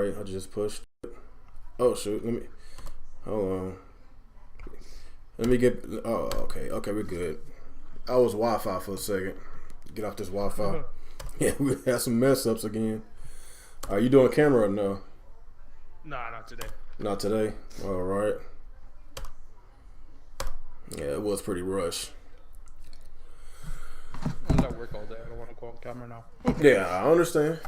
right, I just pushed it. Oh shoot, hold on. Let me get, oh, okay, we're good. I was Wi-Fi for a second. Get off this Wi-Fi. Yeah, we had some mess ups again. Are you doing camera or no? Nah, not today. Not today? All right. Yeah, it was pretty rushed. I'm at work all day. I don't want to go on camera now. Yeah, I understand.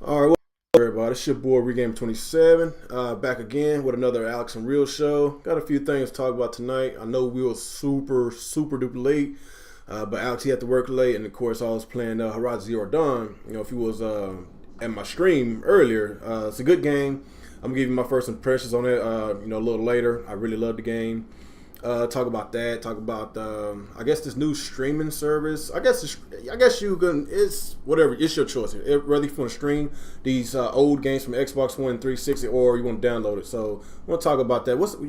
All right, what's up, everybody? It's your boy Regame27, back again with another Alex and Real show. Got a few things to talk about tonight. I know we were super duper late, but Alex, he had to work late, and of course I was playing Horizon Zero Dawn. You know, if he was at my stream earlier, it's a good game. I'm gonna give you my first impressions on it. You know, a little later. I really love the game. Talk about that. Talk about I guess this new streaming service. I guess you can. It's whatever. It's your choice. Whether you want to stream these old games from Xbox One, 360, or you want to download it. So I want to talk about that. What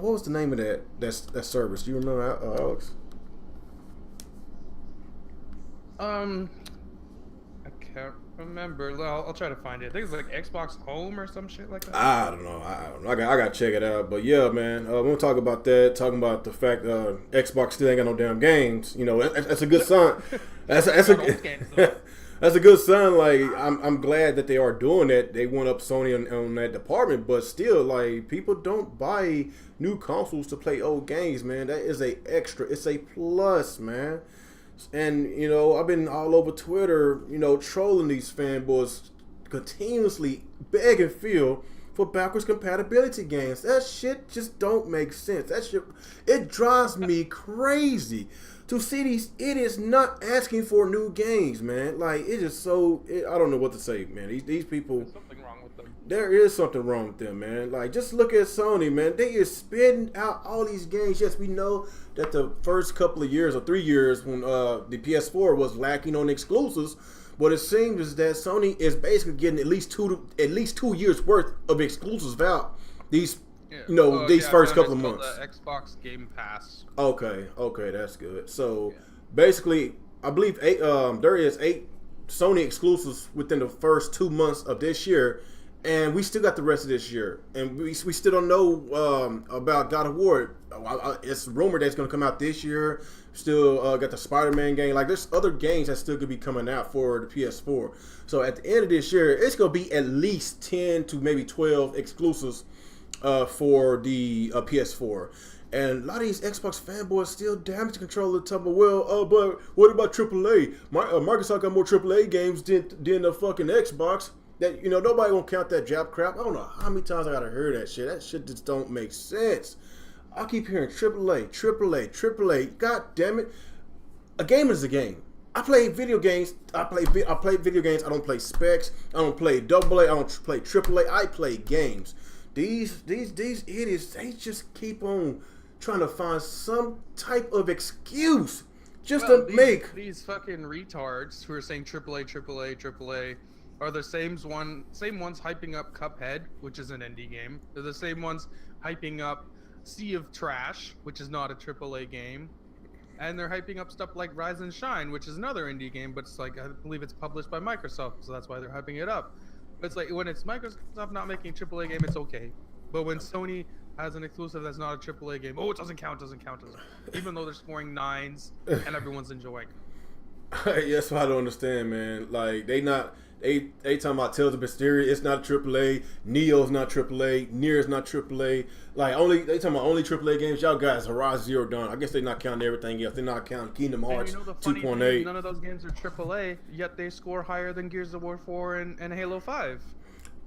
was the name of that service? Do you remember, Alex? I can't remember. I'll try to find it. I think it's like Xbox Home or some shit like that. I don't know. I got to check it out. But yeah, man, we're going to talk about that. Talking about the fact Xbox still ain't got no damn games. You know, that's a good sign. That's a good sign. Like, I'm glad that they are doing that. They went up Sony on that department. But still, like, people don't buy new consoles to play old games, man. That is a extra. It's a plus, man. And, you know, I've been all over Twitter, you know, trolling these fanboys, continuously beg and feel for backwards compatibility games. That shit just don't make sense. That shit, it drives me crazy to see these idiots not asking for new games, man. Like, it is so, I don't know what to say, man. These people, There's something wrong with them. there is something wrong with them, man. Like, just look at Sony, man. They is spitting out all these games. Yes, we know that the first couple of years or 3 years when the PS4 was lacking on exclusives, what it seems is that Sony is basically getting at least 2 years worth of exclusives out these these first couple of months. The Xbox Game Pass. Okay, that's good. So basically, I believe there is 8 Sony exclusives within the first 2 months of this year. And we still got the rest of this year. And we still don't know about God of War. It's rumored that it's going to come out this year. Still got the Spider-Man game. Like, there's other games that still could be coming out for the PS4. So at the end of this year, it's going to be at least 10 to maybe 12 exclusives for the PS4. And a lot of these Xbox fanboys still damage control the top of, well, but what about AAA? Microsoft got more AAA games than the fucking Xbox. That, you know, nobody gonna count that Jap crap. I don't know how many times I gotta hear that shit. That shit just don't make sense. I keep hearing AAA. God damn it! A game is a game. I play video games. I play video games. I don't play specs. I don't play AA. I don't play AAA. I play games. These idiots, they just keep on trying to find some type of excuse just to make these fucking retards who are saying AAA are the same ones hyping up Cuphead, which is an indie game. They're the same ones hyping up Sea of Trash, which is not a AAA game. And they're hyping up stuff like Rise and Shine, which is another indie game, but it's like, I believe it's published by Microsoft, so that's why they're hyping it up. But it's like, when it's Microsoft not making a AAA game, it's okay. But when Sony has an exclusive that's not a AAA game, it doesn't count. Even though they're scoring 9s and everyone's enjoying. That's what I don't understand, man. Like, they talking about Tales of Mysteria, it's not AAA. Neo's not AAA. Nier's not AAA. Like, they talking about only AAA games. Y'all guys, Horizon Zero Dawn. I guess they're not counting everything else. They're not counting Kingdom Hearts 2.8. None of those games are AAA, yet they score higher than Gears of War 4 and Halo 5.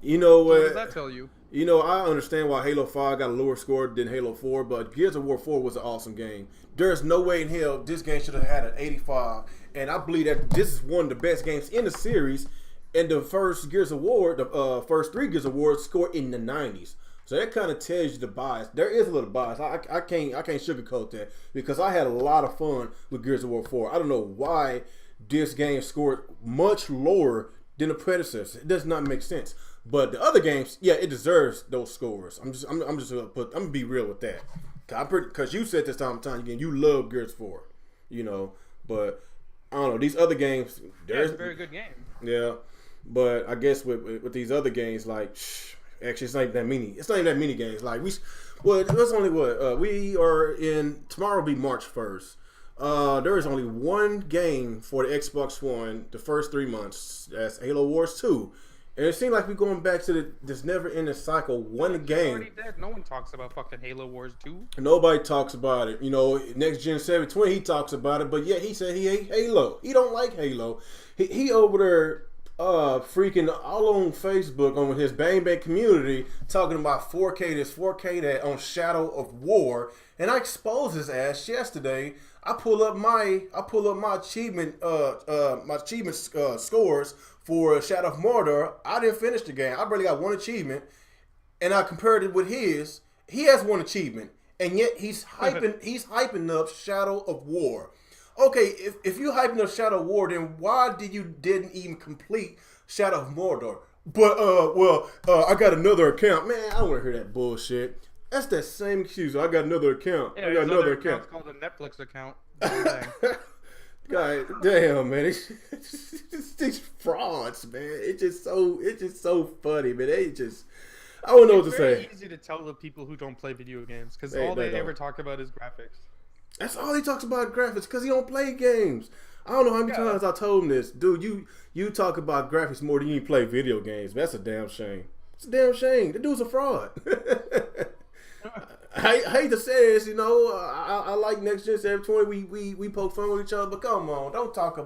You know what? So what does that tell you? You know, I understand why Halo 5 got a lower score than Halo 4, but Gears of War 4 was an awesome game. There's no way in hell this game should have had an 85, and I believe that this is one of the best games in the series. And the first Gears of War, the first 3 Gears of War scored in the 90s. So that kind of tells you the bias. There is a little bias. I can't sugarcoat that because I had a lot of fun with Gears of War 4. I don't know why this game scored much lower than the predecessor. It does not make sense. But the other games, yeah, it deserves those scores. I'm just gonna be real with that. Because you said this time again, you love Gears 4, you know. But I don't know, these other games. It's a very good game. Yeah. But I guess with these other games, like actually, it's not even that many. It's not even that many games. Like well, there's only what we are in. Tomorrow will be March 1st. There is only one game for the Xbox One the first 3 months. That's Halo Wars 2. And it seems like we're going back to this never-ending cycle. One game. Already dead. No one talks about fucking Halo Wars 2. Nobody talks about it. You know, Next Gen 720, he talks about it, but yet he said he hate Halo. He don't like Halo. He over there freaking all on Facebook on his Bang Bang community talking about 4K this, 4K that on Shadow of War. And I exposed his ass yesterday. I pull up my achievement scores for Shadow of Mordor. I didn't finish the game. I barely got one achievement, and I compared it with his. He has one achievement, and yet he's hyping up Shadow of War. Okay, if you hyping up Shadow of War, then why didn't even complete Shadow of Mordor? But I got another account. Man, I don't want to hear that bullshit. That's that same excuse. I got another account. Yeah, I got another account. It's called a Netflix account. God damn, man! These frauds, man. It's just so funny, man. I don't know what to say. It's very easy to tell the people who don't play video games because all they ever talk about is graphics. That's all he talks about, graphics, because he don't play games. I don't know how many times I told him this, dude. You talk about graphics more than you play video games. That's a damn shame. It's a damn shame. The dude's a fraud. I hate to say this, you know. I like Next Gen 720. We poke fun with each other, but come on, don't talk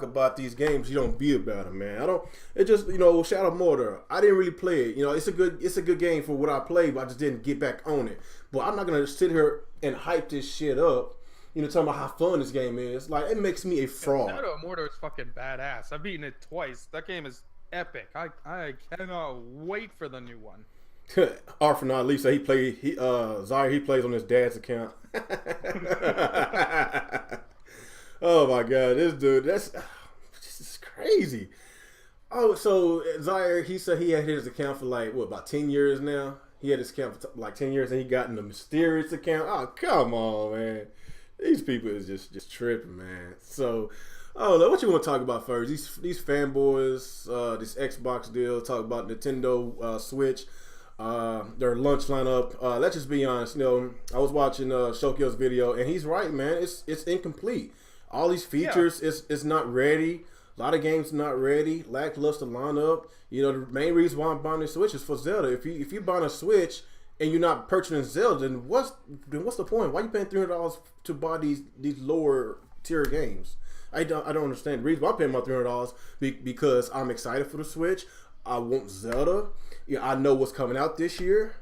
about these games. You don't be about them, man. I don't. It just, you know, Shadow of Mordor. I didn't really play it. You know, it's a good game for what I played, but I just didn't get back on it. But I'm not gonna sit here and hype this shit up. You know, talking about how fun this game is. Like, it makes me a fraud. Shadow of Mordor is fucking badass. I've beaten it twice. That game is epic. I cannot wait for the new one. Arthur not Lisa, he plays on his dad's account. Oh my god, this dude, this is crazy. Oh, so Zaire, he said he had his account for like about 10 years now. He had his account for like 10 years, and he got in the mysterious account. Oh, come on, man. These people is just tripping, man. So I don't know what you want to talk about first. These fanboys, this Xbox deal. Talk about Nintendo Switch. Their launch lineup. Let's just be honest. You know, I was watching Shokyo's video, and he's right, man. It's incomplete. All these features, it's not ready. A lot of games not ready. Lackluster lineup. You know, the main reason why I'm buying a Switch is for Zelda. If you buying a Switch and you're not purchasing Zelda, then what's the point? Why are you paying $300 to buy these lower tier games? I don't understand the reason why I'm paying my $300 because I'm excited for the Switch. I want Zelda. Yeah, I know what's coming out this year.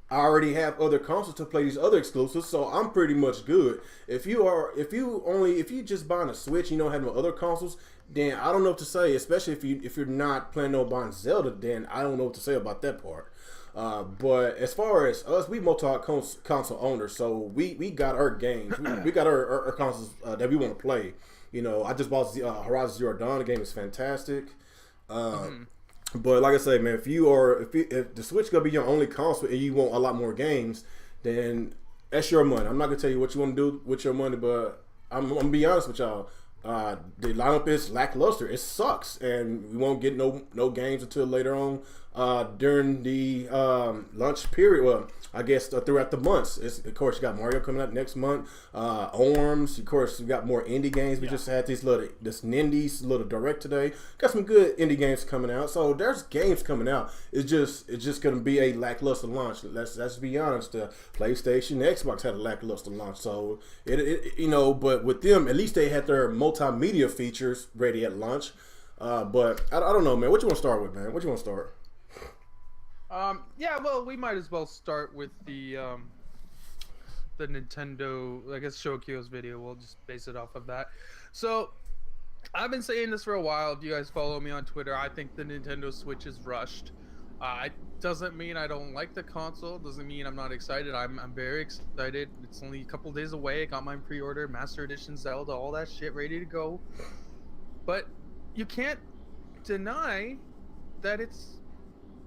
I already have other consoles to play these other exclusives, so I'm pretty much good. If you just buying a Switch, you don't have no other consoles, then I don't know what to say. Especially if you're not planning on buying Zelda, then I don't know what to say about that part. But as far as us, we multi-console owners, so we got our games, we got our consoles that we want to play. You know, I just bought Horizon Zero Dawn. The game is fantastic. But like I say, man, if the Switch gonna be your only console and you want a lot more games, then that's your money. I'm not gonna tell you what you want to do with your money, but I'm gonna be honest with y'all. The lineup is lackluster. It sucks, and we won't get no games until later on during the launch period. Well, I guess throughout the months. Of course, you got Mario coming out next month. ARMS. Of course, we got more indie games. We just had this Nindies little direct today. Got some good indie games coming out. So there's games coming out. It's just gonna be a lackluster launch. Let's be honest. The PlayStation, the Xbox had a lackluster launch. So it you know, but with them, at least they had their multimedia features ready at launch. But I don't know, man. What you want to start with, man? What you want to start? Yeah, well, we might as well start with the Nintendo, I guess, Shokyo's video. We'll just base it off of that. So, I've been saying this for a while. If you guys follow me on Twitter, I think the Nintendo Switch is rushed. It doesn't mean I don't like the console. Doesn't mean I'm not excited. I'm very excited. It's only a couple days away. I got mine pre-order, Master Edition Zelda, all that shit ready to go. But you can't deny that it's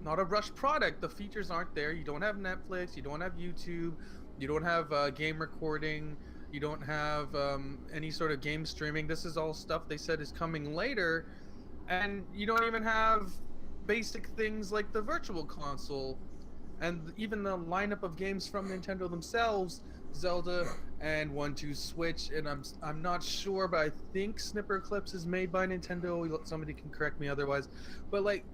not a rushed product. The features aren't there. You don't have Netflix. You don't have YouTube. You don't have game recording. You don't have any sort of game streaming. This is all stuff they said is coming later. And you don't even have basic things like the virtual console and even the lineup of games from Nintendo themselves, Zelda and 1-2 Switch, and I'm not sure, but I think Snipper Clips is made by Nintendo. Somebody can correct me otherwise, but like,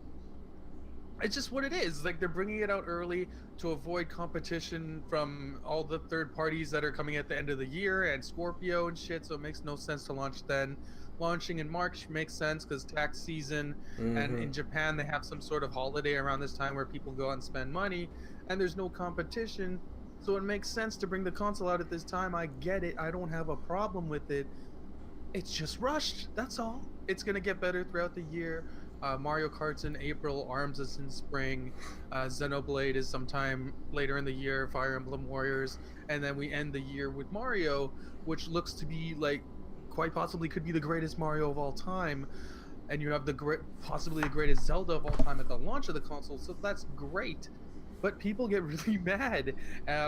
it's just what it is. Like, they're bringing it out early to avoid competition from all the third parties that are coming at the end of the year and Scorpio and shit. So it makes no sense to launch then. Launching in March makes sense because tax season, and in Japan they have some sort of holiday around this time where people go out and spend money, and there's no competition. So it makes sense to bring the console out at this time. I get it. I don't have a problem with it. It's just rushed. That's all. It's gonna get better throughout the year. Mario Kart's in April, ARMS is in spring, Xenoblade is sometime later in the year, Fire Emblem Warriors, and then we end the year with Mario, which looks to be like quite possibly could be the greatest Mario of all time, and you have possibly the greatest Zelda of all time at the launch of the console, so that's great. But people get really mad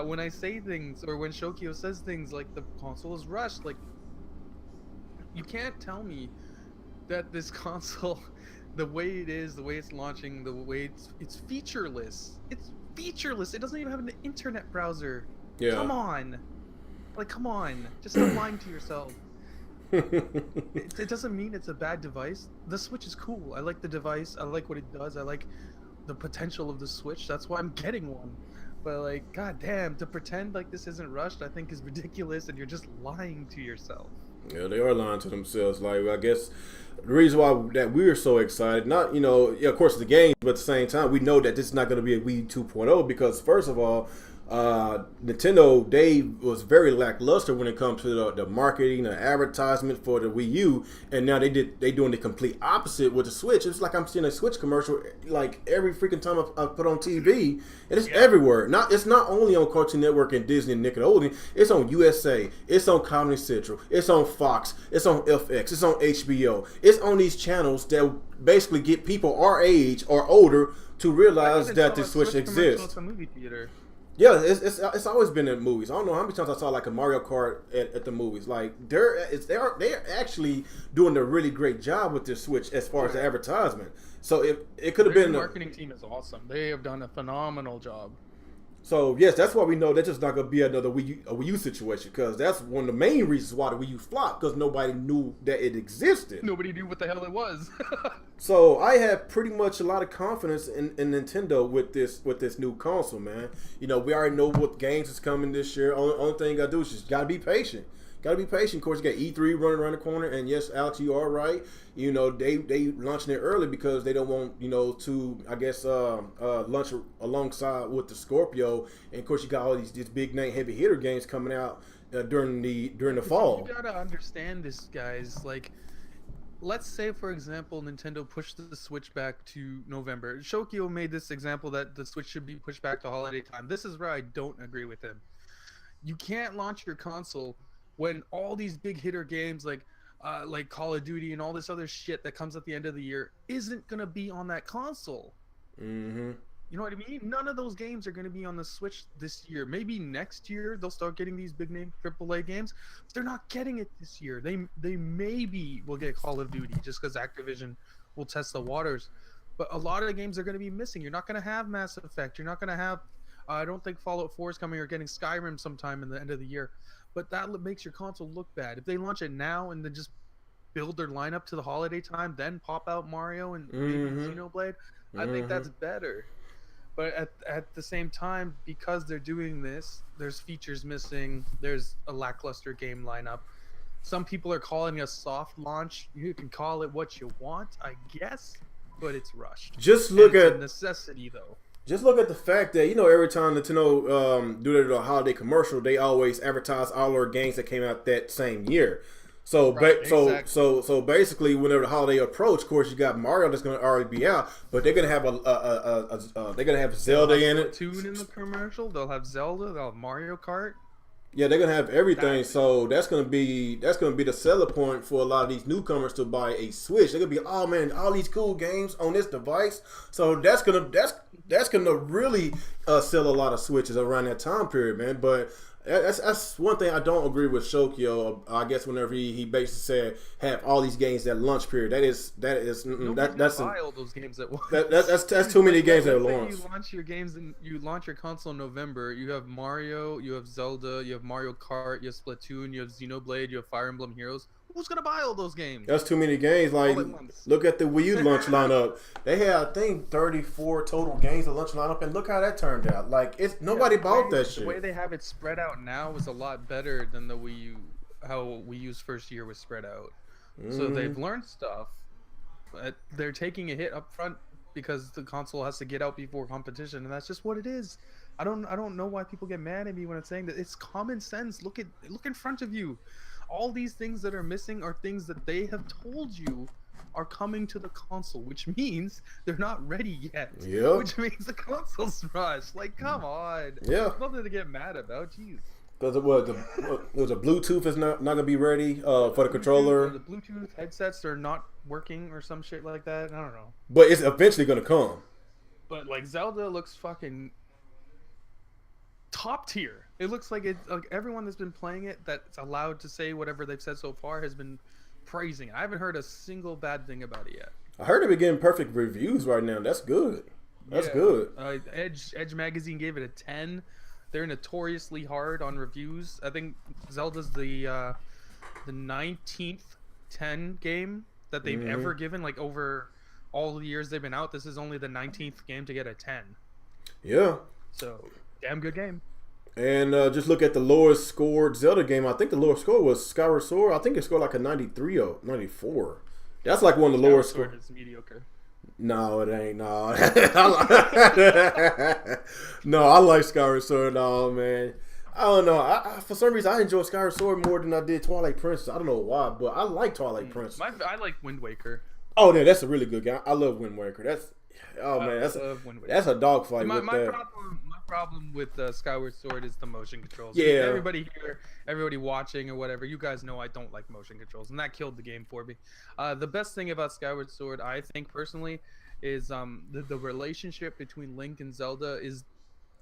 when I say things, or when Shokio says things like the console is rushed. Like, you can't tell me that this console, the way it is, the way it's launching, the way it's featureless. It's featureless. It doesn't even have an internet browser. Yeah. Come on. Like, come on. Just stop lying to yourself. It doesn't mean it's a bad device. The Switch is cool. I like the device. I like what it does. I like the potential of the Switch. That's why I'm getting one. But like, goddamn, to pretend like this isn't rushed, I think is ridiculous, and you're just lying to yourself. Yeah, they are lying to themselves. Like, I guess the reason why that we're so excited, not, you know, yeah, of course the game, but at the same time, we know that this is not going to be a Wii 2.0 because, first of all, Nintendo, they was very lackluster when it comes to the marketing, the advertisement for the Wii U, and now they doing the complete opposite with the Switch. It's like I'm seeing a Switch commercial like every freaking time I put on TV, and it's everywhere. It's not only on Cartoon Network and Disney and Nickelodeon. It's on USA, it's on Comedy Central, it's on Fox, it's on FX, it's on HBO. It's on these channels that basically get people our age or older to realize that the Switch exists. At the movie theater. Yeah, it's always been in movies. I don't know how many times I saw like a Mario Kart at the movies. Like they're actually doing a really great job with this Switch as far as the advertisement. So it could have been the marketing team is awesome. They have done a phenomenal job. So yes, that's why we know that's just not going to be another Wii U situation, because that's one of the main reasons why the Wii U flopped, because nobody knew that it existed. Nobody knew what the hell it was. So I have pretty much a lot of confidence in Nintendo with this new console, man. You know, we already know what games is coming this year. Only thing you got to do is just got to be patient. Got to be patient. Of course, you got E3 running around the corner, and yes, Alex, you are right. You know, they launching it early because they don't want, you know, to, I guess, launch alongside with the Scorpio. And of course, you got all these big name heavy hitter games coming out during the fall. You gotta understand this, guys. Like, let's say, for example, Nintendo pushed the Switch back to November. Shokio made this example that the Switch should be pushed back to holiday time. This is where I don't agree with him. You can't launch your console when all these big hitter games like Call of Duty and all this other shit that comes at the end of the year isn't gonna be on that console. Mm-hmm. You know what I mean? None of those games are gonna be on the Switch this year. Maybe next year they'll start getting these big name AAA games. But they're not getting it this year. They maybe will get Call of Duty just because Activision will test the waters. But a lot of the games are gonna be missing. You're not gonna have Mass Effect. You're not gonna have. I don't think Fallout 4 is coming, or getting Skyrim sometime in the end of the year. But that makes your console look bad. If they launch it now and then just build their lineup to the holiday time, then pop out Mario and maybe Xenoblade, I think that's better. But at the same time, because they're doing this, there's features missing. There's a lackluster game lineup. Some people are calling it a soft launch. You can call it what you want, I guess, but it's rushed. Just look at a necessity, though. Just look at the fact that, you know, every time Nintendo do their holiday commercial, they always advertise all their games that came out that same year. So so basically, whenever the holiday approach, of course, you got Mario that's going to already be out, but they're going to have they're going to have Zelda in it. Tune in the commercial. They'll have Zelda. They'll have Mario Kart. Yeah, they're gonna have everything. So that's gonna be the selling point for a lot of these newcomers to buy a Switch. They're gonna be, oh man, all these cool games on this device. So that's gonna really sell a lot of Switches around that time period, man. But That's one thing I don't agree with Shokyo. I guess whenever he basically said have all these games at launch period, that's buy all those games at once. That's too many games at Let's launch. say you launch your games and you launch your console in November. You have Mario, you have Zelda, you have Mario Kart, you have Splatoon, you have Xenoblade, you have Fire Emblem Heroes. Who's gonna buy all those games? That's too many games. Like, look at the Wii U launch lineup. They had, I think, 34 total games of launch lineup, and look how that turned out. Like, nobody bought that shit. The way they have it spread out now is a lot better than the Wii U. How Wii U's first year was spread out. So they've learned stuff, but they're taking a hit up front because the console has to get out before competition, and that's just what it is. I don't know why people get mad at me when I'm saying that. It's common sense. Look in front of you. All these things that are missing are things that they have told you are coming to the console, which means they're not ready yet. Yeah. Which means the console's rushed. Like, come on. Yeah. Nothing to get mad about. Jeez. Because the Bluetooth is not gonna be ready for the controller. The Bluetooth headsets are not working or some shit like that. I don't know. But it's eventually gonna come. But like Zelda looks fucking top tier. It looks like it's like everyone that's been playing it that's allowed to say whatever they've said so far has been praising it. I haven't heard a single bad thing about it yet. I heard they've been getting perfect reviews right now. That's good. That's good. Edge magazine gave it a 10. They're notoriously hard on reviews. I think Zelda's the 19th 10 game that they've ever given. Like over all the years they've been out, this is only the 19th game to get a 10. Yeah. So damn good game. And just look at the lowest scored Zelda game. I think the lowest score was Skyward Sword. I think it scored like a 93 or 94. That's like one of the lowest scores. It's mediocre. No, it ain't. No, no, I like Skyward Sword. No, man. I don't know. For some reason, I enjoy Skyward Sword more than I did Twilight Princess. I don't know why, but I like Twilight Princess. I like Wind Waker. Oh, yeah, that's a really good game. I love Wind Waker. That's a dogfight. My problem with Skyward Sword is the motion controls. Yeah. Everybody here, everybody watching or whatever, you guys know I don't like motion controls, and that killed the game for me. The best thing about Skyward Sword, I think personally, is the relationship between Link and Zelda is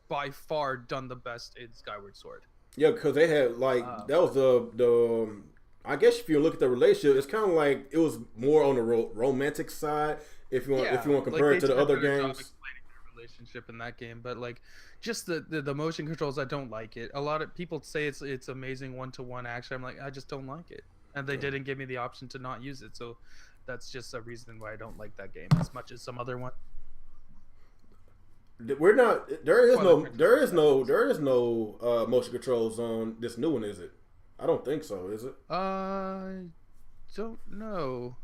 by far done the best in Skyward Sword. Yeah, because they had that was the I guess if you look at the relationship, it's kind of like it was more on the romantic side. If you want to compare it to the other games. Relationship in that game, but like just the motion controls, I don't like it. A lot of people say it's amazing 1-to-1 action. I'm like, I just don't like it, and they didn't give me the option to not use it, so that's just a reason why I don't like that game as much as some other one. We're not. There is no motion controls on this new one, is it? I don't think so. Is it? Don't know.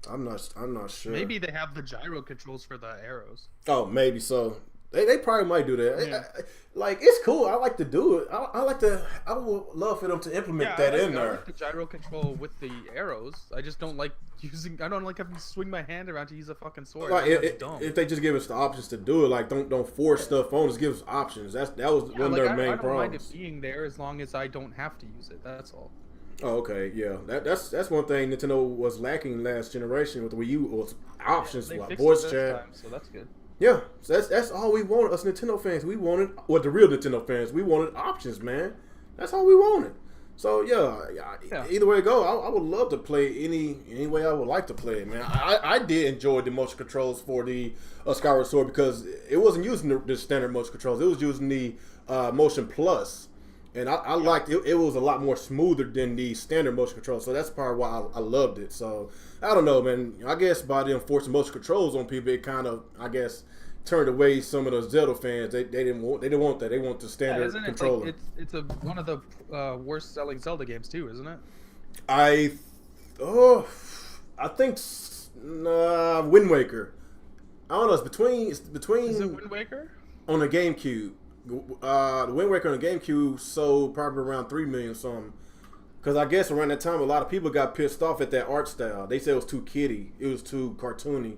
I'm not sure. Maybe they have the gyro controls for the arrows. Oh, maybe so. They probably might do that. Yeah. Like, it's cool. I like to do it. I would love for them to implement that in there. I like the gyro control with the arrows. I just don't like I don't like having to swing my hand around to use a fucking sword. Like, if they just give us the options to do it, like don't force stuff on us. Give us options. That was one of their main problems. I don't mind it being there as long as I don't have to use it. That's all. Oh, okay, yeah. That's one thing Nintendo was lacking last generation with the Wii U was options like voice chat. So that's good. Yeah, so that's all we wanted. Us Nintendo fans, we wanted, the real Nintendo fans, we wanted options, man. That's all we wanted. So yeah. Either way it go, I would love to play any way I would like to play it, man. I did enjoy the motion controls for the Skyward Sword because it wasn't using the standard motion controls. It was using the Motion Plus. And I liked it. It was a lot more smoother than the standard motion controls. So that's part why I loved it. So I don't know, man. I guess by them forcing motion controls on people, it kind of, I guess, turned away some of those Zelda fans. They didn't want that. They want the standard controller. It's one of the worst selling Zelda games too, isn't it? I think Wind Waker. I don't know. It's between. Is it Wind Waker? On the GameCube. The Wind Waker on the GameCube sold probably around 3 million something. Because I guess around that time, a lot of people got pissed off at that art style. They said it was too kiddie. It was too cartoony.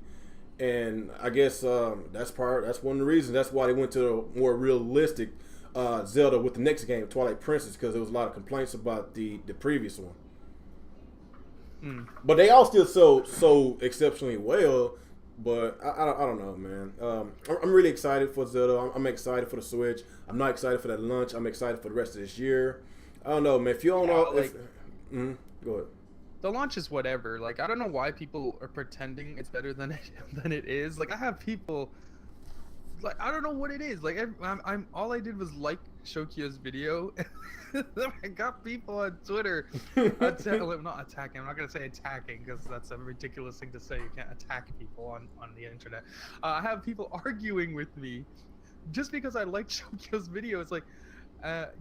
And I guess that's one of the reasons. That's why they went to a more realistic Zelda with the next game, Twilight Princess, because there was a lot of complaints about the previous one. But they all still sold so exceptionally well. But I don't know, man. I'm really excited for Zelda. I'm excited for the Switch. I'm not excited for that launch. I'm excited for the rest of this year. I don't know, man. If you don't know, Like, go ahead. the launch is whatever. Like, I don't know why people are pretending it's better than it is. Like, I have people. Like, I don't know what it is. Like, I'm all I did was like Shokia's video. I got people on Twitter not attacking. I'm not gonna say attacking because that's a ridiculous thing to say. You can't attack people on the internet. I have people arguing with me just because I like Shokia's video. It's like,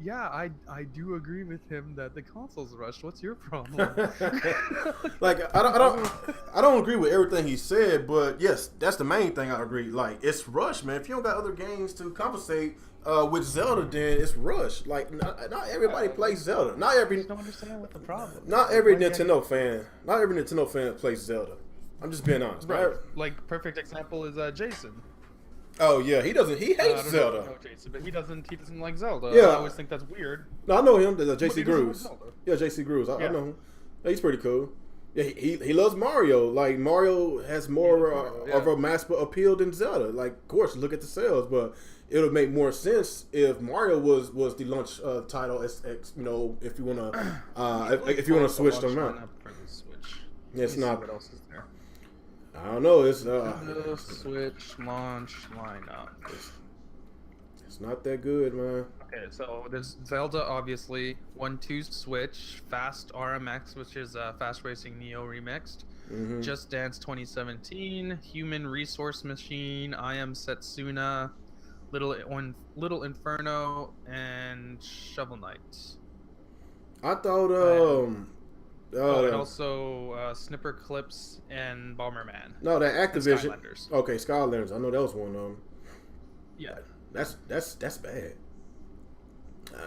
yeah, I do agree with him that the console's rushed. What's your problem? Like, I don't agree with everything he said, but yes, that's the main thing I agree. Like, it's rushed, man. If you don't got other games to compensate with Zelda, then it's rushed. Like, not everybody plays Zelda. Not every. I don't understand what the problem. Not every Nintendo fan plays Zelda. I'm just being honest. Right. Like, perfect example is Jason. Oh yeah, he doesn't. He hates Zelda. I don't know Jason, but he doesn't like Zelda. Yeah. I always think that's weird. No, I know him. There's But he JC doesn't like Grooves. Zelda. Yeah, JC Grooves. I know him. Yeah, he's pretty cool. Yeah, he loves Mario. Like, Mario has more of a mass appeal than Zelda. Like, of course, look at the sales, but it would make more sense if Mario was the launch title. As you know, if you wanna if you wanna switch them out. Yeah, it's not. What else is there? I don't know. It's Switch launch lineup. It's not that good, man. Okay, so there's Zelda, obviously. 1-2 Switch, Fast RMX, which is Fast Racing Neo remixed. Mm-hmm. Just Dance 2017, Human Resource Machine, I Am Setsuna, Little Inferno, and Shovel Knight. I thought and also Snipper Clips and Bomberman. No, that Activision. Skylanders. Okay, Skylanders. I know that was one of them. Yeah. That's bad.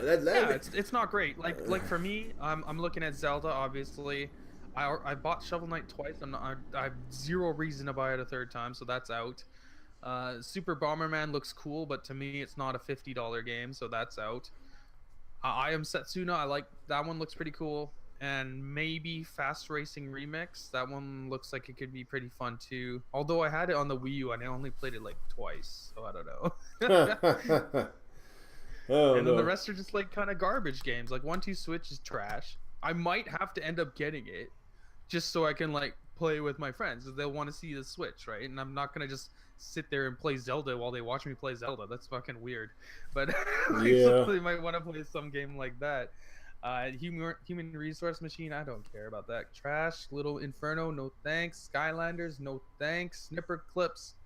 Yeah, it's not great. Like for me, I'm looking at Zelda. Obviously, I bought Shovel Knight twice. I have zero reason to buy it a third time, so that's out. Super Bomberman looks cool, but to me, it's not a $50 game, so that's out. I Am Setsuna. I like that one. Looks pretty cool. And maybe Fast Racing Remix. That one looks like it could be pretty fun too. Although I had it on the Wii U and I only played it like twice, so I don't know. And then the rest are just like kind of garbage games. Like 1-2 Switch is trash. I might have to end up getting it just so I can like play with my friends because they'll want to see the Switch, right? And I'm not gonna just sit there and play Zelda while they watch me play Zelda. That's fucking weird. But they might want to play some game like that. Human Resource Machine, I don't care about that. Trash. Little Inferno, no thanks. Skylanders, no thanks. Snipper Clips,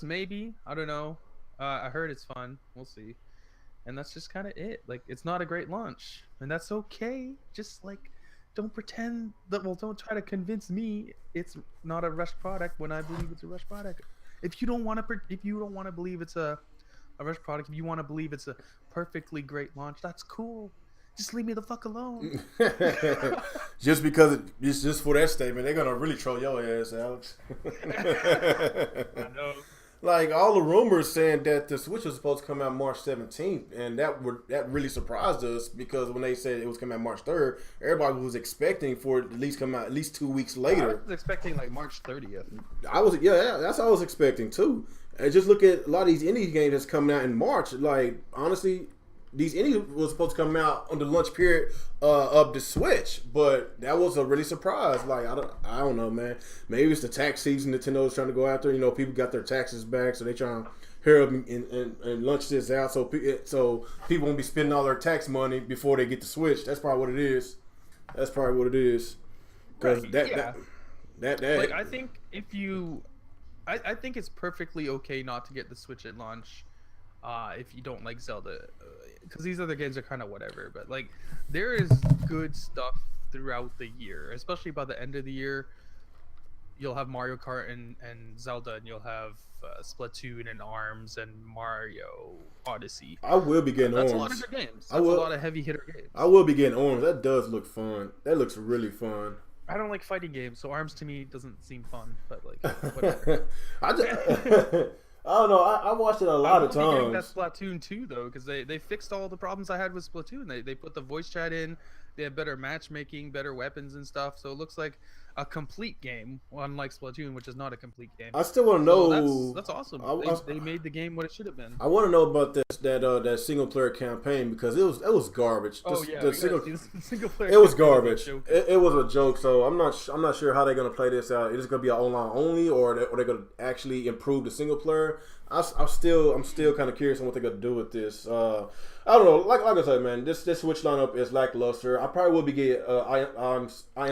maybe. I don't know. I heard it's fun. We'll see. And that's just kind of it. Like, it's not a great launch, and that's okay. Just like, don't pretend that. Well, don't try to convince me it's not a rushed product when I believe it's a rushed product. If you don't want to believe it's a rushed product, if you want to believe it's a perfectly great launch, that's cool. Just leave me the fuck alone. Just because it's just for that statement, they're gonna really troll your ass, Alex. I know. Like, all the rumors saying that the Switch was supposed to come out March 17th, and that really surprised us because when they said it was coming out March 3rd, everybody was expecting for it to at least come out at least 2 weeks later. I was expecting like March 30th. That's what I was expecting too. And just look at a lot of these indie games that's coming out in March. Like, honestly, these indie was supposed to come out on the launch period of the Switch, but that was a really surprise. Like, I don't know, man. Maybe it's the tax season Nintendo's trying to go after. You know, people got their taxes back, so they trying to hurry up and launch this out so people won't be spending all their tax money before they get the Switch. That's probably what it is. Because like, I think I think it's perfectly okay not to get the Switch at launch if you don't like Zelda, because these other games are kind of whatever. But like, there is good stuff throughout the year, especially by the end of the year. You'll have Mario Kart and Zelda, and you'll have Splatoon and ARMS and Mario Odyssey. I will be getting That's ARMS. A lot of good games. That's a lot of heavy hitter games. I will be getting ARMS. That does look fun. That looks really fun. I don't like fighting games, so ARMS to me doesn't seem fun. But like, whatever. I don't know. I watched it a lot of times. That's Splatoon 2 though, because they fixed all the problems I had with Splatoon. They put the voice chat in. They have better matchmaking, better weapons and stuff. So it looks like a complete game, unlike Splatoon, which is not a complete game. I still want to So know. that's awesome. I, They made the game what it should have been. I want to know about that single player campaign because it was garbage. Oh yeah, the single player. it was garbage. It was a joke. So I'm not sure how they're gonna play this out. Is it gonna be online only, or they're gonna actually improve the single player? I'm still kind of curious on what they're gonna do with this. I don't know. Like I said, man, this Switch lineup is lackluster. I probably will be getting I Am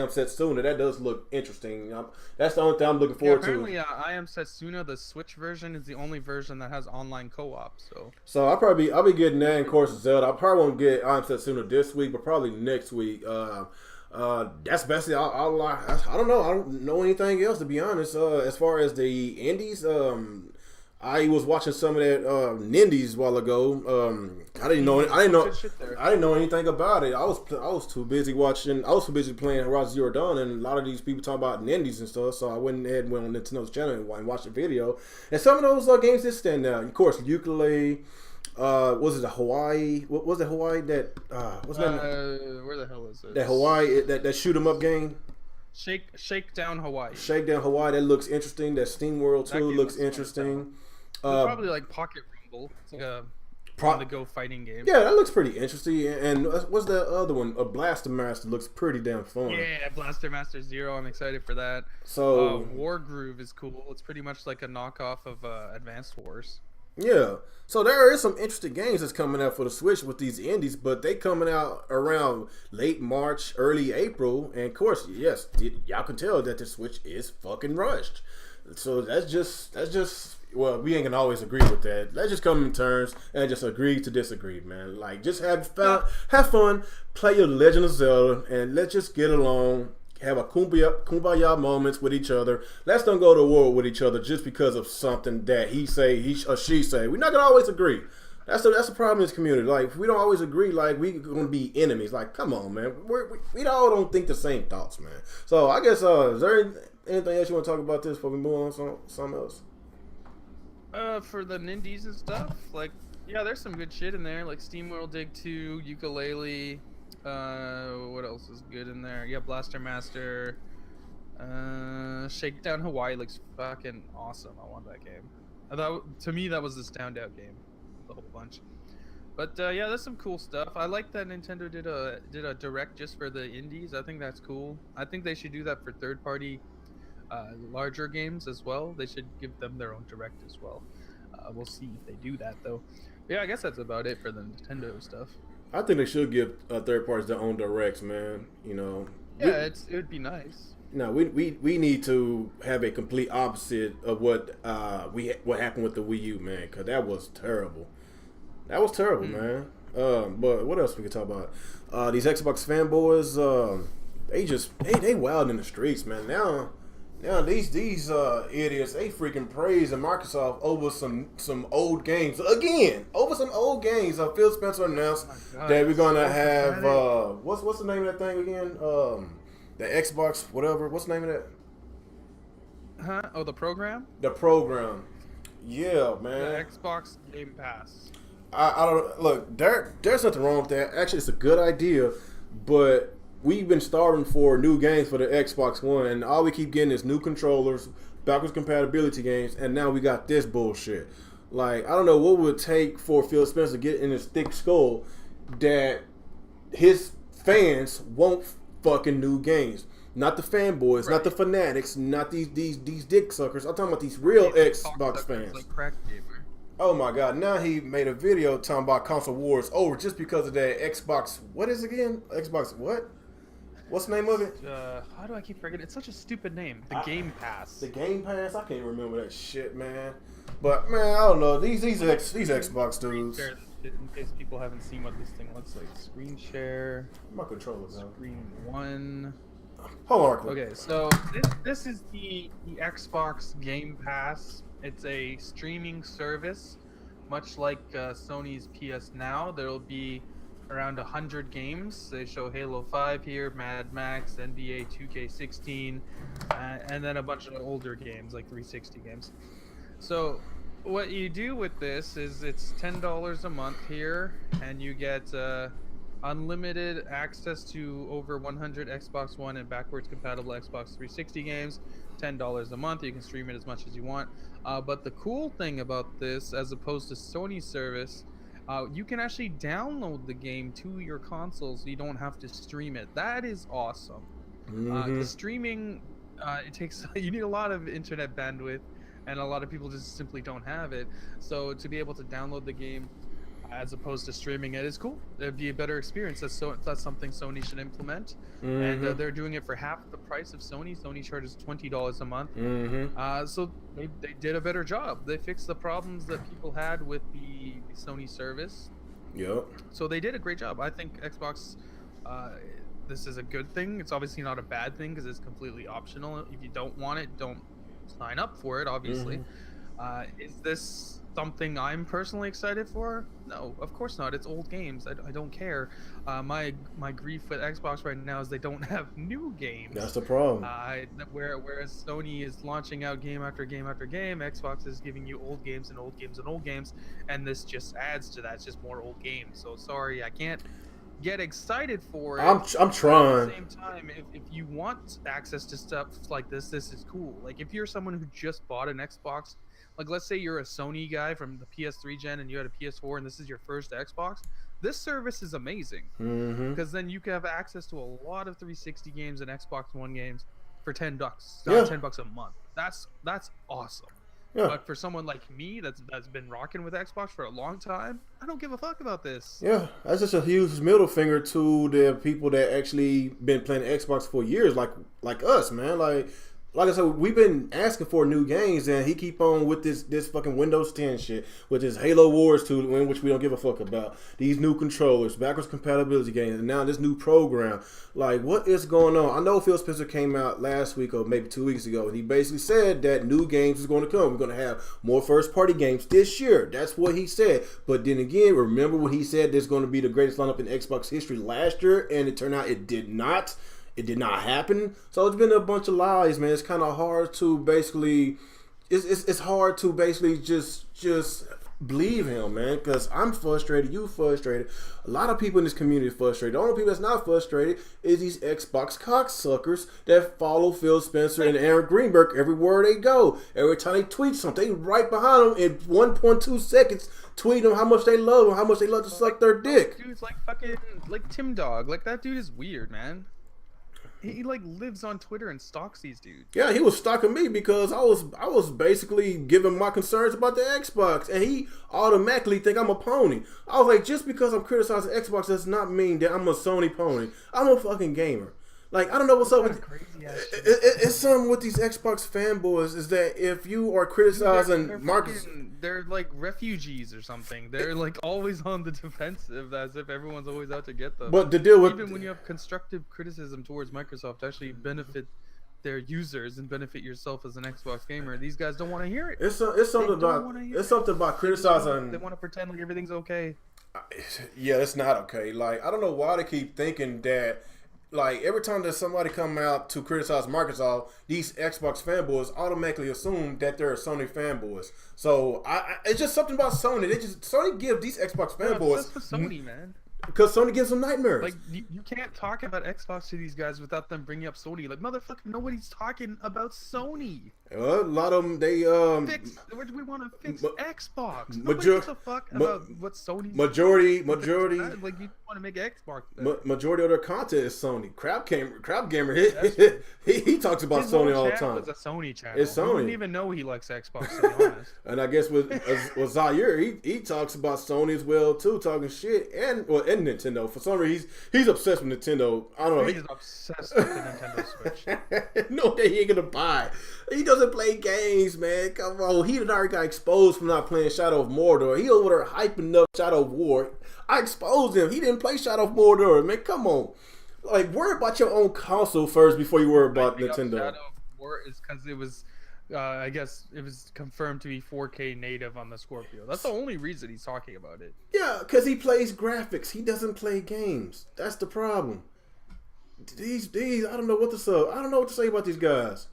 Setsuna. That does look interesting. That's the only thing I'm looking forward to. Apparently, I Am Setsuna, the Switch version, is the only version that has online co-op. So I'll be getting that. And of course, Zelda. I probably won't get I Am Setsuna this week, but probably next week. That's basically I don't know. I don't know anything else to be honest. As far as the indies, I was watching some of that Nindies a while ago. I didn't know anything about it. I was too busy watching. I was too busy playing Horizon Zero Dawn, and a lot of these people talk about Nindies and stuff. So I went ahead and went on Nintendo's channel and watched the video. And some of those games did stand out. Of course, Ukulele. Was it the Hawaii? What was it Hawaii? That what's that? Where the hell is it? That Hawaii that shoot 'em up game. Shakedown Hawaii. Shakedown Hawaii. That looks interesting. That Steam World 2 looks interesting. Probably like Pocket Rumble. It's like a on-the-go fighting game. Yeah, that looks pretty interesting. And what's the other one? A Blaster Master looks pretty damn fun. Yeah, Blaster Master Zero. I'm excited for that. So War Groove is cool. It's pretty much like a knockoff of Advanced Wars. Yeah, so there is some interesting games that's coming out for the Switch with these indies, but they coming out around late March, early April, and of course, yes, y'all can tell that the Switch is fucking rushed. So that's just well, we ain't gonna always agree with that. Let's just come in terms and just agree to disagree, man. Like just have fun, play your Legend of Zelda, and let's just get along. Have a kumbaya moments with each other. Let's don't go to war with each other just because of something that he or she say. We're not gonna always agree. That's the problem in this community. Like if we don't always agree, like we gonna be enemies. Like come on, man. We all don't think the same thoughts, man. So I guess is there anything else you want to talk about this before we move on to something else? For the Nindies and stuff, like yeah, there's some good shit in there, like SteamWorld Dig 2, Ukulele. What else is good in there? Yeah, Blaster Master. Shakedown Hawaii looks fucking awesome. I want that game. To me, that was the standout game, the whole bunch. But yeah, there's some cool stuff. I like that Nintendo did a direct just for the indies. I think that's cool. I think they should do that for third-party, larger games as well. They should give them their own direct as well. We'll see if they do that though. But yeah, I guess that's about it for the Nintendo stuff. I think they should give third parties their own directs, man. You know. Yeah, it would be nice. No, we need to have a complete opposite of what happened with the Wii U, man, because that was terrible. That was terrible, man. But what else we can talk about? These Xbox fanboys, they wild in the streets, man. Now these idiots, they freaking praising Microsoft over some old games again. Over some old games. Phil Spencer announced that we're gonna have what's the name of that thing again? The Xbox whatever. What's the name of that? Huh? Oh, the program? The program. Yeah, man. The Xbox Game Pass. I don't look. There's nothing wrong with that. Actually, it's a good idea, but we've been starving for new games for the Xbox One, and all we keep getting is new controllers, backwards compatibility games, and now we got this bullshit. Like, I don't know what would take for Phil Spencer to get in his thick skull that his fans want fucking new games. Not the fanboys, not the fanatics, not these dick suckers. I'm talking about these real Xbox fans. Like crack gamer. Oh my god, now he made a video talking about console wars over just because of that Xbox. What is it again? Xbox what? What's the name of it? How do I keep forgetting? It's such a stupid name. The Game Pass. The Game Pass? I can't remember that shit, man. But man, I don't know. These Xbox dudes. In case people haven't seen what this thing looks like. Screen share. My controller's out. Screen 1. Hold on. Okay, so this is the Xbox Game Pass. It's a streaming service, much like Sony's PS Now. There will be around 100 games. They show Halo 5 here, Mad Max, NBA 2K16, and then a bunch of older games like 360 games. So what you do with this is it's $10 a month here, and you get unlimited access to over 100 Xbox One and backwards compatible Xbox 360 games, $10 a month. You can stream it as much as you want. But the cool thing about this, as opposed to Sony's service, you can actually download the game to your console, so you don't have to stream it. That is awesome. Because streaming, it takes you need a lot of internet bandwidth, and a lot of people just simply don't have it. So to be able to download the game as opposed to streaming it is cool. It'd be a better experience. That's something Sony should implement, and they're doing it for half the price of Sony. Sony charges $20 a month, so they did a better job. They fixed the problems that people had with the Sony service. Yep. So they did a great job. I think Xbox. This is a good thing. It's obviously not a bad thing because it's completely optional. If you don't want it, don't sign up for it. Obviously, is this something I'm personally excited for? No, of course not. It's old games. I don't care. My grief with Xbox right now is they don't have new games. That's the problem. Whereas Sony is launching out game after game after game, Xbox is giving you old games and old games and old games, and this just adds to that. It's just more old games. So sorry, I can't get excited for it. I'm trying. At the same time, if you want access to stuff like this is cool. Like if you're someone who just bought an Xbox, like let's say you're a Sony guy from the PS3 gen and you had a PS4 and this is your first Xbox, this service is amazing because then you can have access to a lot of 360 games and Xbox One games for $10, $10 a month. That's awesome. Yeah. But for someone like me that's been rocking with Xbox for a long time, I don't give a fuck about this. Yeah, that's just a huge middle finger to the people that actually been playing Xbox for years, like us, man. Like I said, we've been asking for new games, and he keep on with this fucking Windows 10 shit, with this Halo Wars 2, in which we don't give a fuck about. These new controllers, backwards compatibility games, and now this new program. Like, what is going on? I know Phil Spencer came out last week or maybe 2 weeks ago, and he basically said that new games is going to come. We're going to have more first-party games this year. That's what he said. But then again, remember when he said there's going to be the greatest lineup in Xbox history last year, and it turned out it did not. It did not happen. So it's been a bunch of lies, man. It's kind of hard to basically, it's hard to basically just believe him, man. Because I'm frustrated, you frustrated. A lot of people in this community are frustrated. The only people that's not frustrated is these Xbox cocksuckers that follow Phil Spencer and Aaron Greenberg everywhere they go. Every time they tweet something, they right behind them in 1.2 seconds. Tweet them how much they love them, how much they love to suck their dick. Dude's like fucking like Tim Dog. Like that dude is weird, man. He like lives on Twitter and stalks these dudes. Yeah, he was stalking me because I was basically giving my concerns about the Xbox, and he automatically think I'm a pony. I was like, just because I'm criticizing Xbox does not mean that I'm a Sony pony. I'm a fucking gamer. Like, I don't know what's up with it's something with these Xbox fanboys is that if you are criticizing they're like refugees or something. They're like always on the defensive, as if everyone's always out to get them. But to deal with even when you have constructive criticism towards Microsoft to actually benefit their users and benefit yourself as an Xbox gamer, these guys don't want to hear it. It's something about criticizing. They want to pretend like everything's okay. Yeah, it's not okay. Like, I don't know why they keep thinking that. Like, every time that somebody come out to criticize Microsoft, these Xbox fanboys automatically assume that they're Sony fanboys. So, it's just something about Sony. Sony give these Xbox fanboys... That's for Sony, man. Because Sony gives them nightmares. Like, you can't talk about Xbox to these guys without them bringing up Sony. Like, motherfucker, nobody's talking about Sony. A lot of them, we want to fix Xbox. Nobody gives a fuck about what Sony. Majority. Like, you want to make Xbox. Majority of their content is Sony. Crab Gamer, he talks about Sony all the time. It's a Sony channel. It's Sony. You wouldn't even know he likes Xbox, to be honest. And I guess with Zaire, he talks about Sony as well too, talking shit and Nintendo. For some reason, he's obsessed with Nintendo. I don't know. He's obsessed with the Nintendo Switch. No, that he ain't gonna buy. He doesn't play games, man. Come on. He already got exposed for not playing Shadow of Mordor. He over there hyping up Shadow of War. I exposed him. He didn't play Shadow of Mordor, man. Come on. Like, worry about your own console first before you worry about Nintendo. Shadow of War is because it was, I guess, it was confirmed to be 4K native on the Scorpio. That's the only reason he's talking about it. Yeah, because he plays graphics. He doesn't play games. That's the problem. These, I don't know what to say. I don't know what to say about these guys.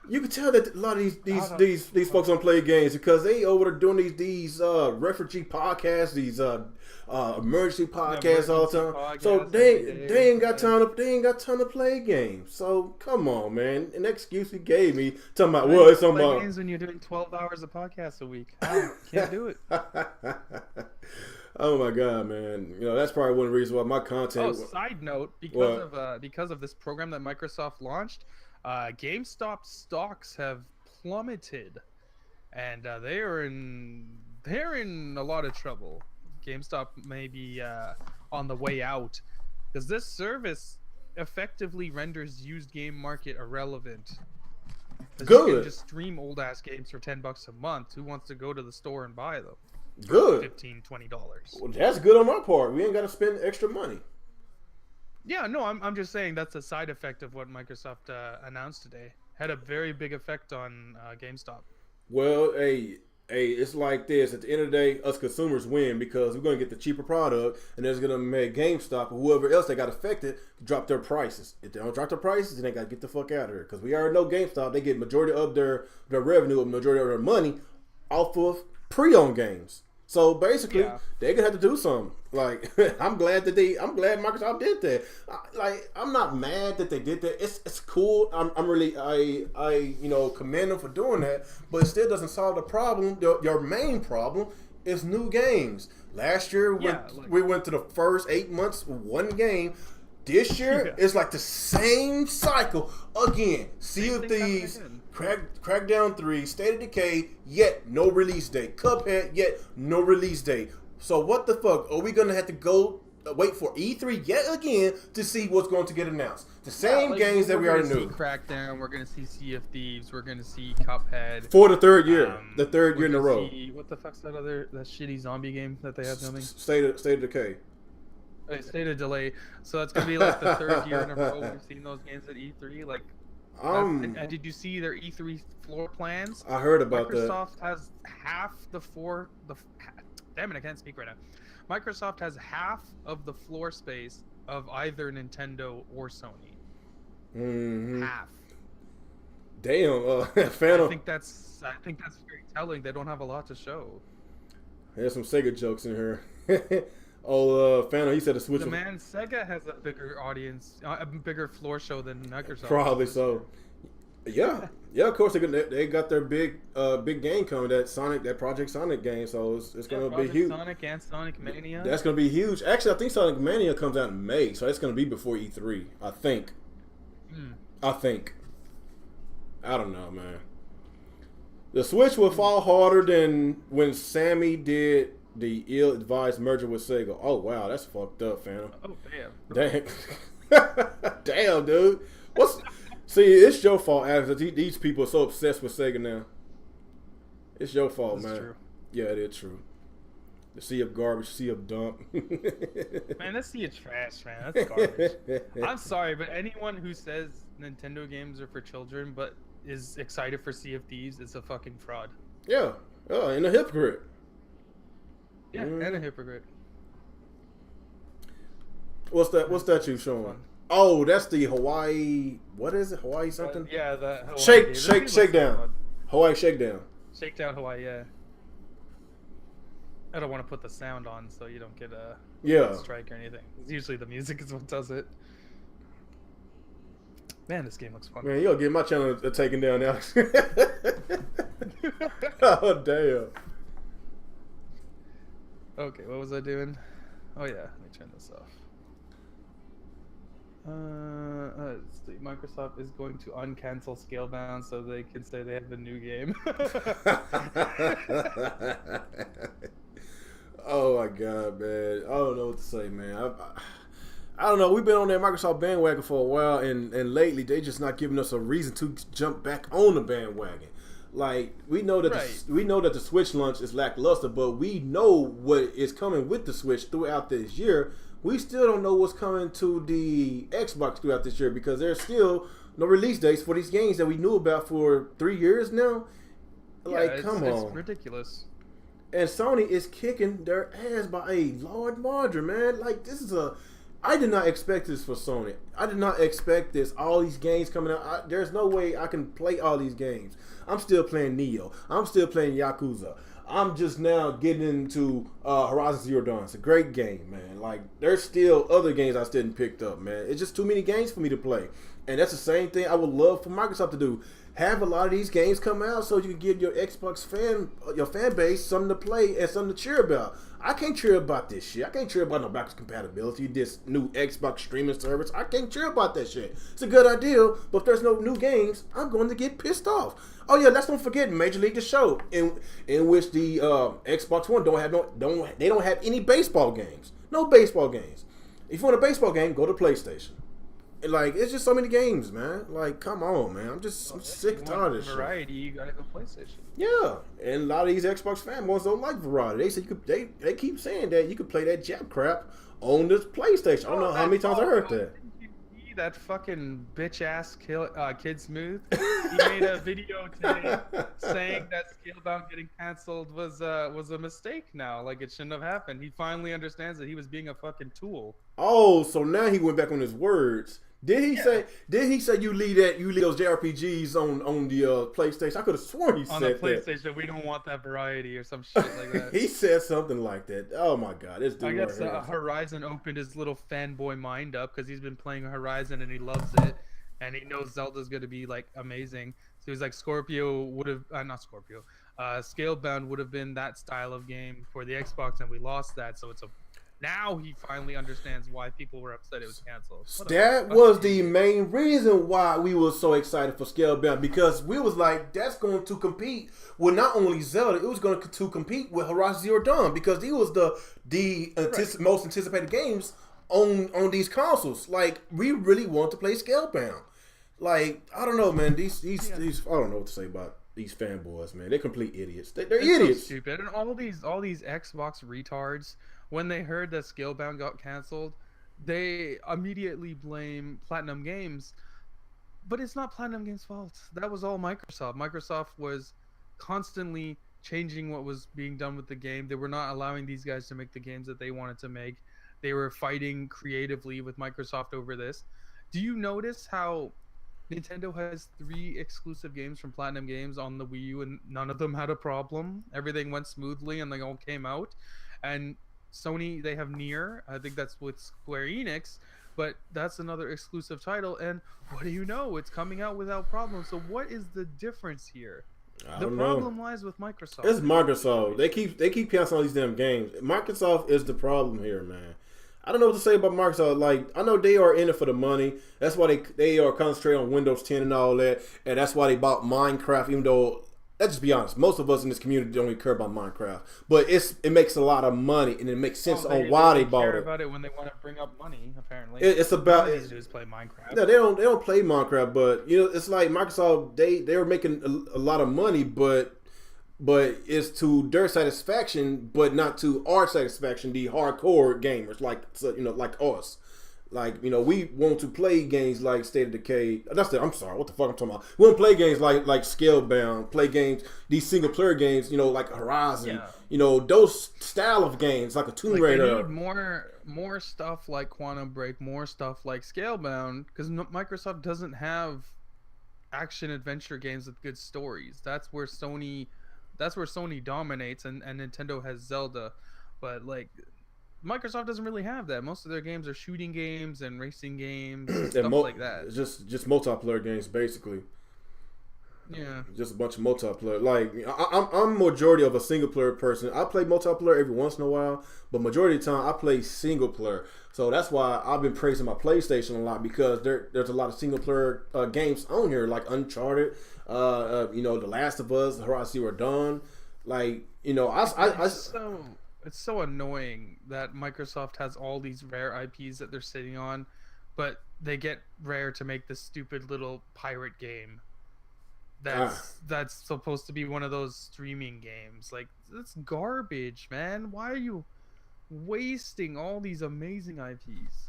You can tell that a lot of these folks don't play games because they over there doing these refugee podcasts, these emergency podcasts all the time. So they ain't got time to play games. So come on, man. An excuse he gave me talking about it's on play games when you're doing 12 hours of podcasts a week. I can't do it. Oh my god, man! You know that's probably one of the reasons why my content. Oh, side note, because of this program that Microsoft launched, GameStop stocks have plummeted, and they're in a lot of trouble. GameStop may be on the way out because this service effectively renders used game market irrelevant. Good. You can just stream old ass games for $10 a month. Who wants to go to the store and buy them? Good. $15-20. Well, that's good on my part. We ain't got to spend extra money. Yeah, no, I'm just saying that's a side effect of what Microsoft announced today. Had a very big effect on GameStop. Well, hey, it's like this. At the end of the day, us consumers win because we're going to get the cheaper product, and that's going to make GameStop or whoever else that got affected drop their prices. If they don't drop their prices, then they got to get the fuck out of here because we already know GameStop, they get majority of their revenue, a majority of their money off of pre-owned games. So basically, they're gonna have to do something. Like, I'm glad Microsoft did that. I'm not mad that they did that. It's cool. I'm really I commend them for doing that. But it still doesn't solve the problem. Your main problem is new games. Last year we went to the first 8 months with one game. This year it's like the same cycle again. Sea of Thieves. Crackdown 3, State of Decay, yet no release date. Cuphead, yet no release date. So what the fuck? Are we going to have to go wait for E3 yet again to see what's going to get announced? The same games that we already knew. Crackdown, we're going to see Sea of Thieves, we're going to see Cuphead. For the third year. The third year in a row. What the fuck's that shitty zombie game that they have coming? State of Decay. State of Delay. So that's going to be like the third year in a row we've seen those games at E3. Like, and did you see their E3 floor plans? I heard about that. Microsoft has half damn it, I can't speak right now. Microsoft has half of the floor space of either Nintendo or Sony. Mm-hmm. Half. Damn, Phantom. I think that's very telling. They don't have a lot to show. There's some Sega jokes in here. Phantom, he said the Switch. Sega has a bigger audience, a bigger floor show than Microsoft. Probably so. Yeah, of course they got their big game coming, that Project Sonic game, so it's going to be huge. Sonic and Sonic Mania. That's going to be huge. Actually, I think Sonic Mania comes out in May, so it's going to be before E3. I think. I don't know, man. The Switch will fall harder than when Sammy did the ill-advised merger with Sega. Oh wow, that's fucked up, Phantom. Oh damn. Damn, dude. See, it's your fault, Alex. These people are so obsessed with Sega now. It's your fault, man. True. Yeah, it is true. The sea of garbage, sea of dump. Man, that sea of trash, man. That's garbage. I'm sorry, but anyone who says Nintendo games are for children but is excited for Sea of Thieves is a fucking fraud. Yeah, and a hypocrite. Yeah, and a hypocrite. What's that you showing? Oh, that's the Hawaii. What is it? Hawaii something? Yeah, the Hawaii Shakedown. Hawaii Shakedown. Shakedown Hawaii. Yeah. I don't want to put the sound on so you don't get a strike or anything. Usually the music is what does it. Man, this game looks fun. Man, you'll get my channel taken down now. Oh damn. Okay, what was I doing? Oh yeah, let me turn this off. Let's see. Microsoft is going to uncancel Scalebound so they can say they have a new game. Oh my god, man! I don't know what to say, man. I don't know. We've been on that Microsoft bandwagon for a while, and lately they just not giving us a reason to jump back on the bandwagon. Like we know that the Switch launch is lackluster, but we know what is coming with the Switch throughout this year. We still don't know what's coming to the Xbox throughout this year because there's still no release dates for these games that we knew about for 3 years now. Like, come on, it's ridiculous. And Sony is kicking their ass by a large margin, man. Like, this is I did not expect this for Sony. I did not expect this. All these games coming out. There's no way I can play all these games. I'm still playing Neo. I'm still playing Yakuza. I'm just now getting into Horizon Zero Dawn. It's a great game, man. Like, there's still other games I still didn't picked up, man. It's just too many games for me to play. And that's the same thing I would love for Microsoft to do. Have a lot of these games come out so you can give your Xbox your fan base something to play and something to cheer about. I can't cheer about this shit. I can't cheer about no backwards compatibility, this new Xbox streaming service. I can't cheer about that shit. It's a good idea, but if there's no new games, I'm going to get pissed off. Oh yeah, let's don't forget Major League The Show, in which the Xbox One don't have any baseball games. No baseball games. If you want a baseball game, go to PlayStation. Like, it's just so many games, man. Like, come on, man. I'm sick and tired of this shit. Variety, you gotta go PlayStation. Yeah, and a lot of these Xbox fanboys don't like variety. They say they keep saying that you could play that jap crap on this PlayStation. I don't know how many times I heard that. That fucking bitch ass Kid Smooth. He made a video today saying that Scalebound getting canceled was a mistake now. Like, it shouldn't have happened. He finally understands that he was being a fucking tool. Oh, so now he went back on his words. Did he say you leave those JRPGs on the PlayStation? I could have sworn he said that. On the PlayStation, we don't want that variety or some shit like that. He said something like that. Oh my god, this dude. I guess Horizon opened his little fanboy mind up because he's been playing Horizon and he loves it, and he knows Zelda's gonna be like amazing. So he was like, Scalebound would have been that style of game for the Xbox, and we lost that. So now he finally understands why people were upset it was canceled. That was the main reason why we were so excited for Scalebound, because we was like, that's going to compete with not only Zelda, it was going to compete with Horizon Zero Dawn, because these was the most anticipated games on these consoles. Like, we really want to play Scalebound. Like, I don't know, man. These I don't know what to say about these fanboys, man. They're complete idiots. They're idiots. So stupid. And all these Xbox retards, when they heard that Scalebound got canceled, they immediately blame Platinum Games. But it's not Platinum Games' fault. That was all Microsoft. Microsoft was constantly changing what was being done with the game. They were not allowing these guys to make the games that they wanted to make. They were fighting creatively with Microsoft over this. Do you notice how Nintendo has 3 exclusive games from Platinum Games on the Wii U, and none of them had a problem? Everything went smoothly and they all came out. And Sony, they have Nier. I think that's with Square Enix, but that's another exclusive title. And what do you know? It's coming out without problems. So what is the difference here? The problem lies with Microsoft. It's Microsoft. They keep canceling all these damn games. Microsoft is the problem here, man. I don't know what to say about Microsoft. Like, I know they are in it for the money. That's why they are concentrating on Windows 10 and all that. And that's why they bought Minecraft, even though, let's just be honest, most of us in this community don't even care about Minecraft. But it makes a lot of money, and it makes sense on why they bought it. They care about it when they want to bring up money, apparently. It's about... All they do is play Minecraft. No, they don't play Minecraft, but, you know, it's like Microsoft, they were making a lot of money, but it's to their satisfaction, but not to our satisfaction, the hardcore gamers, like us. Like, you know, we want to play games like State of Decay. I'm sorry, what the fuck I'm talking about? We want to play games like Scalebound, play games, these single player games, you know, like Horizon, you know, those style of games, like a Tomb Raider. They need more stuff like Quantum Break, more stuff like Scalebound, because Microsoft doesn't have action adventure games with good stories. That's where Sony dominates, and Nintendo has Zelda, but like Microsoft doesn't really have that. Most of their games are shooting games and racing games and stuff like that. Just multiplayer games, basically. Yeah, just a bunch of multiplayer. Like, I'm majority of a single player person. I play multiplayer every once in a while, but majority of the time I play single player. So that's why I've been praising my PlayStation a lot, because there's a lot of single player games on here, like Uncharted, you know, The Last of Us, Horizon Zero Dawn. Like, you know, it's so annoying that Microsoft has all these rare IPs that they're sitting on, but they get Rare to make this stupid little pirate game. That's supposed to be one of those streaming games. Like, that's garbage, man. Why are you wasting all these amazing IPs?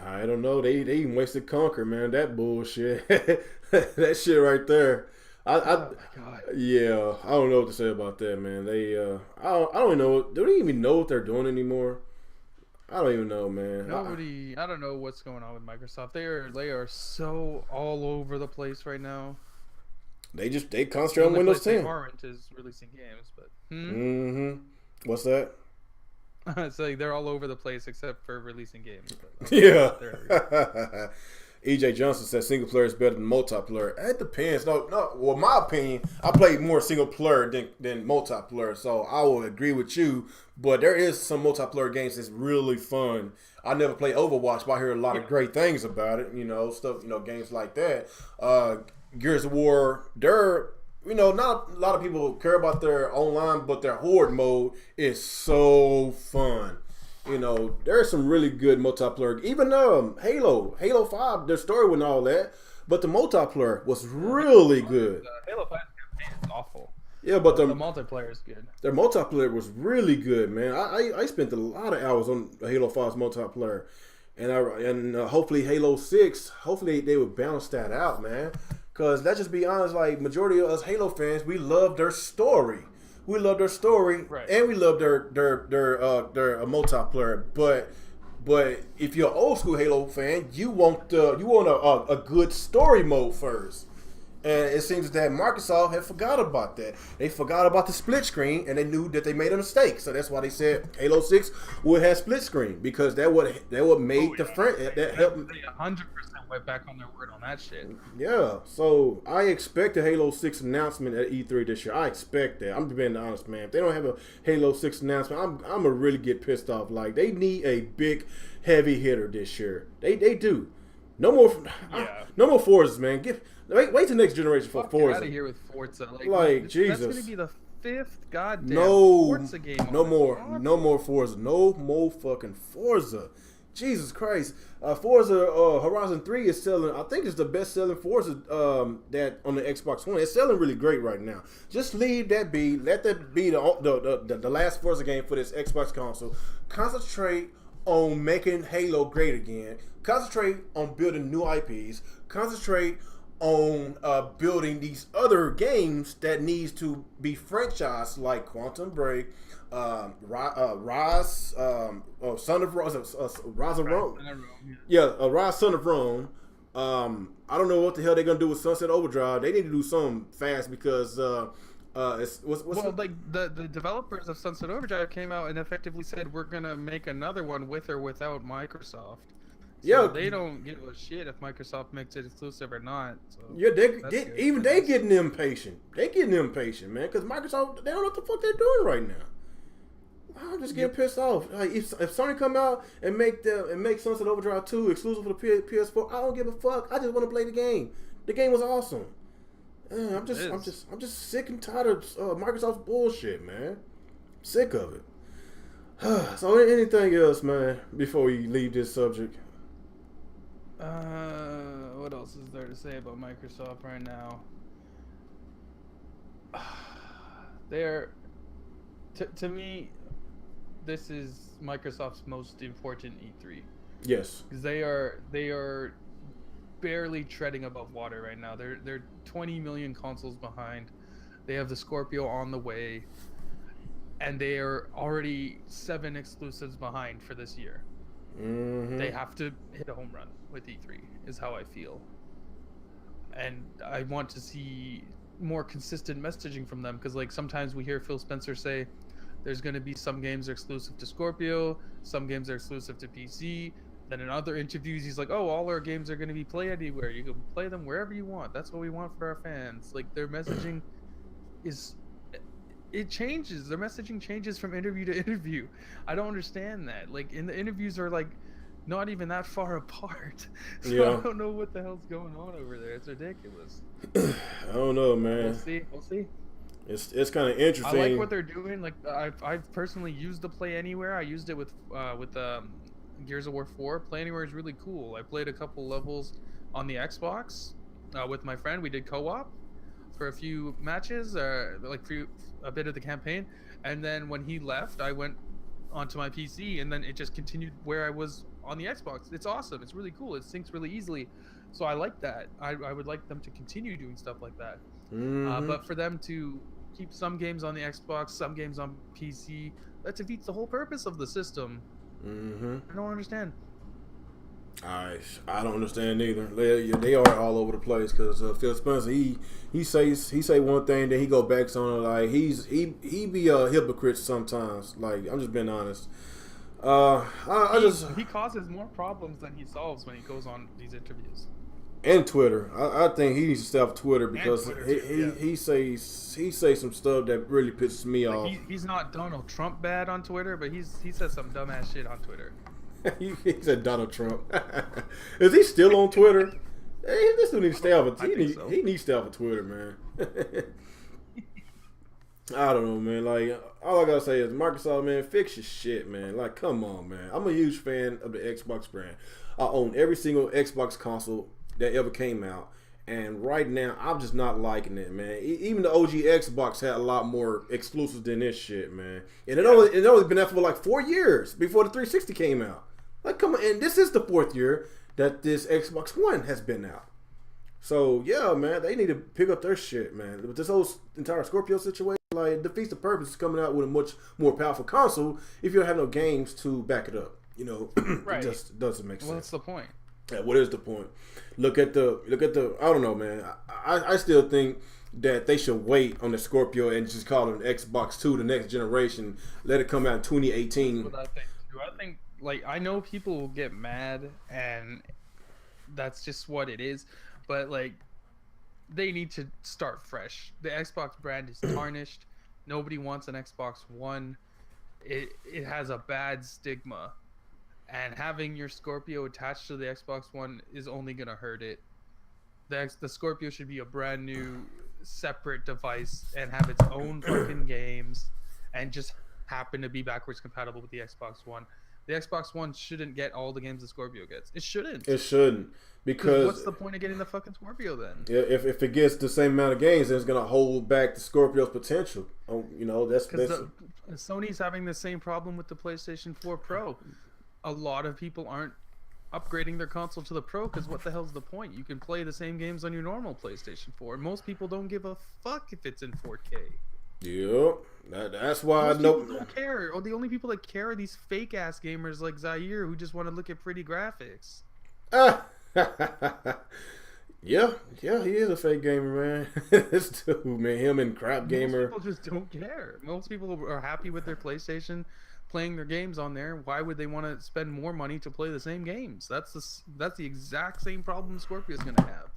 I don't know. They even wasted Conquer, man. That bullshit. That shit right there. Oh my God. Yeah, I don't know what to say about that, man. They I don't know. Do they even know what they're doing anymore? I don't even know, man. Nobody, I don't know what's going on with Microsoft. They are so all over the place right now. They The concentrate on only Windows place they 10. aren't is releasing games, but Mm-hmm. What's that? it's like they're all over the place except for releasing games. But Yeah. they're EJ Johnson says single player is better than multiplayer. It depends. No. Well, my opinion, I played more single player than multiplayer, so I will agree with you. But there is some multiplayer games that's really fun. I never played Overwatch, but I hear a lot of great things about it. You know, stuff. You know, games like that. Gears of War. Not a lot of people care about their online, but their horde mode is so fun. You know, there's some really good multiplayer. Even Halo 5, their story wasn't all that, but the multiplayer was really good. Halo 5 campaign is awful. Yeah, but the multiplayer is good. Their multiplayer was really good, man. I spent a lot of hours on Halo 5's multiplayer, and hopefully Halo 6, hopefully they would balance that out, man. Because let's just be honest, like majority of us Halo fans, we love their story. We love their story, right, and we love their multiplayer. But if you're an old school Halo fan, you want a good story mode first. And it seems that Microsoft had forgot about that. They forgot about the split screen, and they knew that they made a mistake. So that's why they said Halo 6 would have split screen, because that would made the front that helped. They 100% went back on their word on that shit. Yeah, so I expect a Halo 6 announcement at E3 this year. I expect that. I'm being honest, man. If they don't have a Halo 6 announcement, I'm gonna really get pissed off. Like, they need a big, heavy hitter this year. They do. No more. No more Forzas, man. Wait till next generation for Forza. Get out of here with Forza. Like Jesus. That's gonna be the 5th goddamn Forza game. No more Forza. No more fucking Forza. Jesus Christ. Forza Horizon 3 is selling, I think it's the best selling Forza that on the Xbox One. It's selling really great right now. Just leave that be. Let that be the last Forza game for this Xbox console. Concentrate on making Halo great again. Concentrate on building new IPs. Concentrate on building these other games that needs to be franchised, like Quantum Break, Rise, Son of Rome, Rise of Rome. Rise, Son of Rome. I don't know what the hell they're gonna do with Sunset Overdrive. They need to do something fast because the developers of Sunset Overdrive came out and effectively said we're gonna make another one with or without Microsoft. So they don't give a shit if Microsoft makes it exclusive or not. So they getting impatient. They getting impatient, man, because Microsoft, they don't know what the fuck they're doing right now. I'm just getting pissed off. Like, if Sony come out and make Sunset Overdrive 2 exclusive for the PS4, I don't give a fuck. I just want to play the game. The game was awesome. Man, I'm just sick and tired of Microsoft's bullshit, man. Sick of it. So anything else, man, before we leave this subject? What else is there to say about Microsoft right now? To me, this is Microsoft's most important E3. Yes, because they are barely treading above water right now. They're 20 million consoles behind. They have the Scorpio on the way, and they are already 7 exclusives behind for this year. Mm-hmm. They have to hit a home run with E3, is how I feel. And I want to see more consistent messaging from them, because like sometimes we hear Phil Spencer say there's going to be some games are exclusive to Scorpio, some games are exclusive to PC. Then in other interviews he's like, oh, all our games are going to be play anywhere. You can play them wherever you want. That's what we want for our fans. Like, their messaging it changes. Their messaging changes from interview to interview. I don't understand that. Like, in the interviews are like not even that far apart. So yeah. I don't know what the hell's going on over there. It's ridiculous. I don't know, man. We'll see. It's kind of interesting. I like what they're doing. Like, I've personally used the Play Anywhere. I used it with Gears of War 4. Play Anywhere is really cool. I played a couple levels on the Xbox with my friend. We did co-op for a few matches, like for a bit of the campaign. And then when he left, I went onto my PC, and then it just continued where I was on the Xbox. It's awesome. It's really cool. It syncs really easily. So I like that. I would like them to continue doing stuff like that. Mm-hmm. But for them to keep some games on the Xbox, some games on PC, that defeats the whole purpose of the system. I don't understand. I don't understand either. They are all over the place because Phil Spencer he say one thing, then he go back on it. Like he be a hypocrite sometimes. Like, I'm just being honest. He causes more problems than he solves when he goes on these interviews. And Twitter, I think he needs to stay off Twitter because Twitter too, he says some stuff that really pisses me off. He's not Donald Trump bad on Twitter, but he says some dumbass shit on Twitter. He said Donald Trump. Is he still on Twitter? Hey, this dude needs to stay off. He needs to stay off of Twitter, man. I don't know, man. Like, all I gotta say is, Microsoft, man, fix your shit, man. Like, come on, man. I'm a huge fan of the Xbox brand. I own every single Xbox console that ever came out, and right now I'm just not liking it, man. Even the OG Xbox had a lot more exclusives than this shit, man. And it only been out for like 4 years before the 360 came out. Like, come on, and this is the 4th year that this Xbox One has been out. So yeah, man, they need to pick up their shit, man. With this whole entire Scorpio situation, like, it defeats the purpose of coming out with a much more powerful console if you don't have no games to back it up. You know, Right. It just doesn't make sense. Well, that's the point. Yeah, what is the point? Look at the. I don't know, man. I still think that they should wait on the Scorpio and just call it an Xbox 2, the next generation. Let it come out in 2018. That's what I think too. I think, like, I know people will get mad, and that's just what it is. But, like, they need to start fresh. The Xbox brand is tarnished. Nobody wants an Xbox One. It has a bad stigma. And having your Scorpio attached to the Xbox One is only going to hurt it. The Scorpio should be a brand new, separate device and have its own fucking games and just happen to be backwards compatible with the Xbox One. The Xbox One shouldn't get all the games the Scorpio gets. It shouldn't. It shouldn't. Because what's the point of getting the fucking Scorpio then? If it gets the same amount of games, then it's going to hold back the Scorpio's potential. You know, that's Sony's having the same problem with the PlayStation 4 Pro. A lot of people aren't upgrading their console to the Pro because what the hell's the point? You can play the same games on your normal PlayStation 4. And most people don't give a fuck if it's in 4K. Yeah, that's why Most I know. people don't care. Or the only people that care are these fake ass gamers like Zaire who just want to look at pretty graphics. Yeah, he is a fake gamer, man. This dude, man, him and crap gamer. Most people just don't care. Most people are happy with their PlayStation, playing their games on there. Why would they want to spend more money to play the same games? That's the exact same problem Scorpio's gonna have.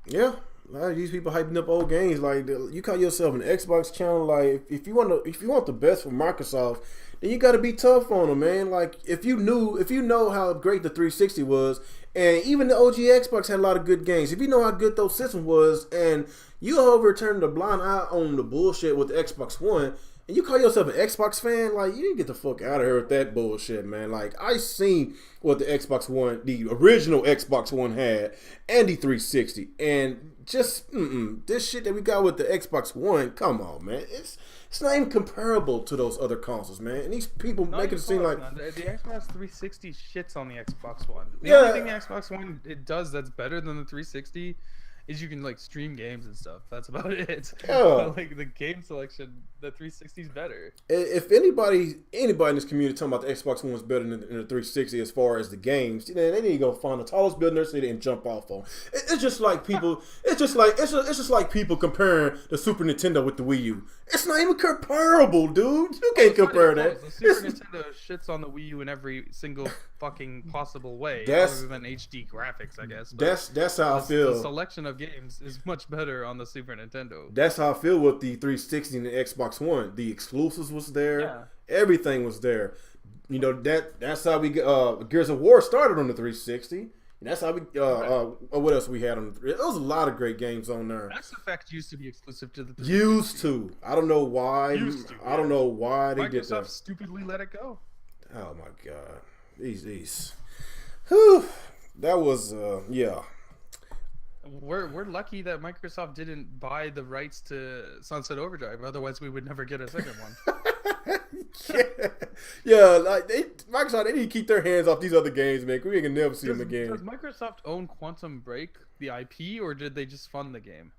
Yeah, a lot of these people hyping up old games. Like, you call yourself an Xbox channel. Like, if you want the best from Microsoft, then you got to be tough on them, man. Like, if you know how great the 360 was, and even the OG Xbox had a lot of good games. If you know how good those systems was, and you overturn the blind eye on the bullshit with the Xbox One, and you call yourself an Xbox fan, like, you need to get the fuck out of here with that bullshit, man. Like, I seen what the Xbox One, the original Xbox One had, and the 360, and just this shit that we got with the Xbox One, come on, man. It's not even comparable to those other consoles, man. And these people making it seem like the Xbox 360 shits on the Xbox One. The Yeah. only thing the Xbox One it does that's better than the 360 is you can, like, stream games and stuff. That's about it. Yeah. But, like, the game selection, the 360 is better. If anybody in this community talking about the Xbox One was better than the 360 as far as the games, then they need to go find the tallest building in their city and jump off on. It's just like people. It's just like people comparing the Super Nintendo with the Wii U. It's not even comparable, dude. You can't compare that. The Super Nintendo shits on the Wii U in every single fucking possible way, other than HD graphics, I guess. But that's how I feel. The selection of games is much better on the Super Nintendo. That's how I feel with the 360 and the Xbox One. The exclusives was there. Yeah. Everything was there. You know, that's how we Gears of War started on the 360. And that's how we what else we had on the there was a lot of great games on there. Mass Effect used to be exclusive to the 360. Used to. I don't know why. I don't know why they did that. Microsoft stupidly let it go. Oh my god. These. Whew. That was yeah. We're lucky that Microsoft didn't buy the rights to Sunset Overdrive. Otherwise, we would never get a second one. yeah, like Microsoft, they need to keep their hands off these other games, man. We ain't gonna never see them again. Does Microsoft own Quantum Break, the IP, or did they just fund the game?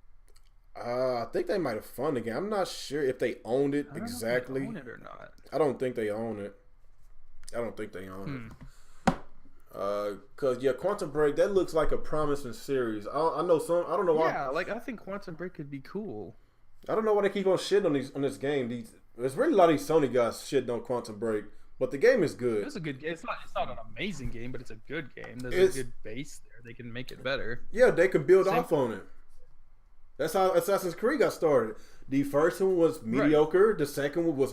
I think they might have funded the game. I'm not sure if they owned it exactly. Own it or not. I don't think they own it. I don't think they own it. Cause Quantum Break, that looks like a promising series. I know some. I don't know why. Yeah, like I think Quantum Break could be cool. I don't know why they keep on shitting on this game. There's really a lot of these Sony guys shitting on Quantum Break, but the game is good. It's a good game. It's not an amazing game, but it's a good game. There's a good base there. They can make it better. Yeah, they can build off on it. That's how Assassin's Creed got started. The first one was mediocre. Right. The second one was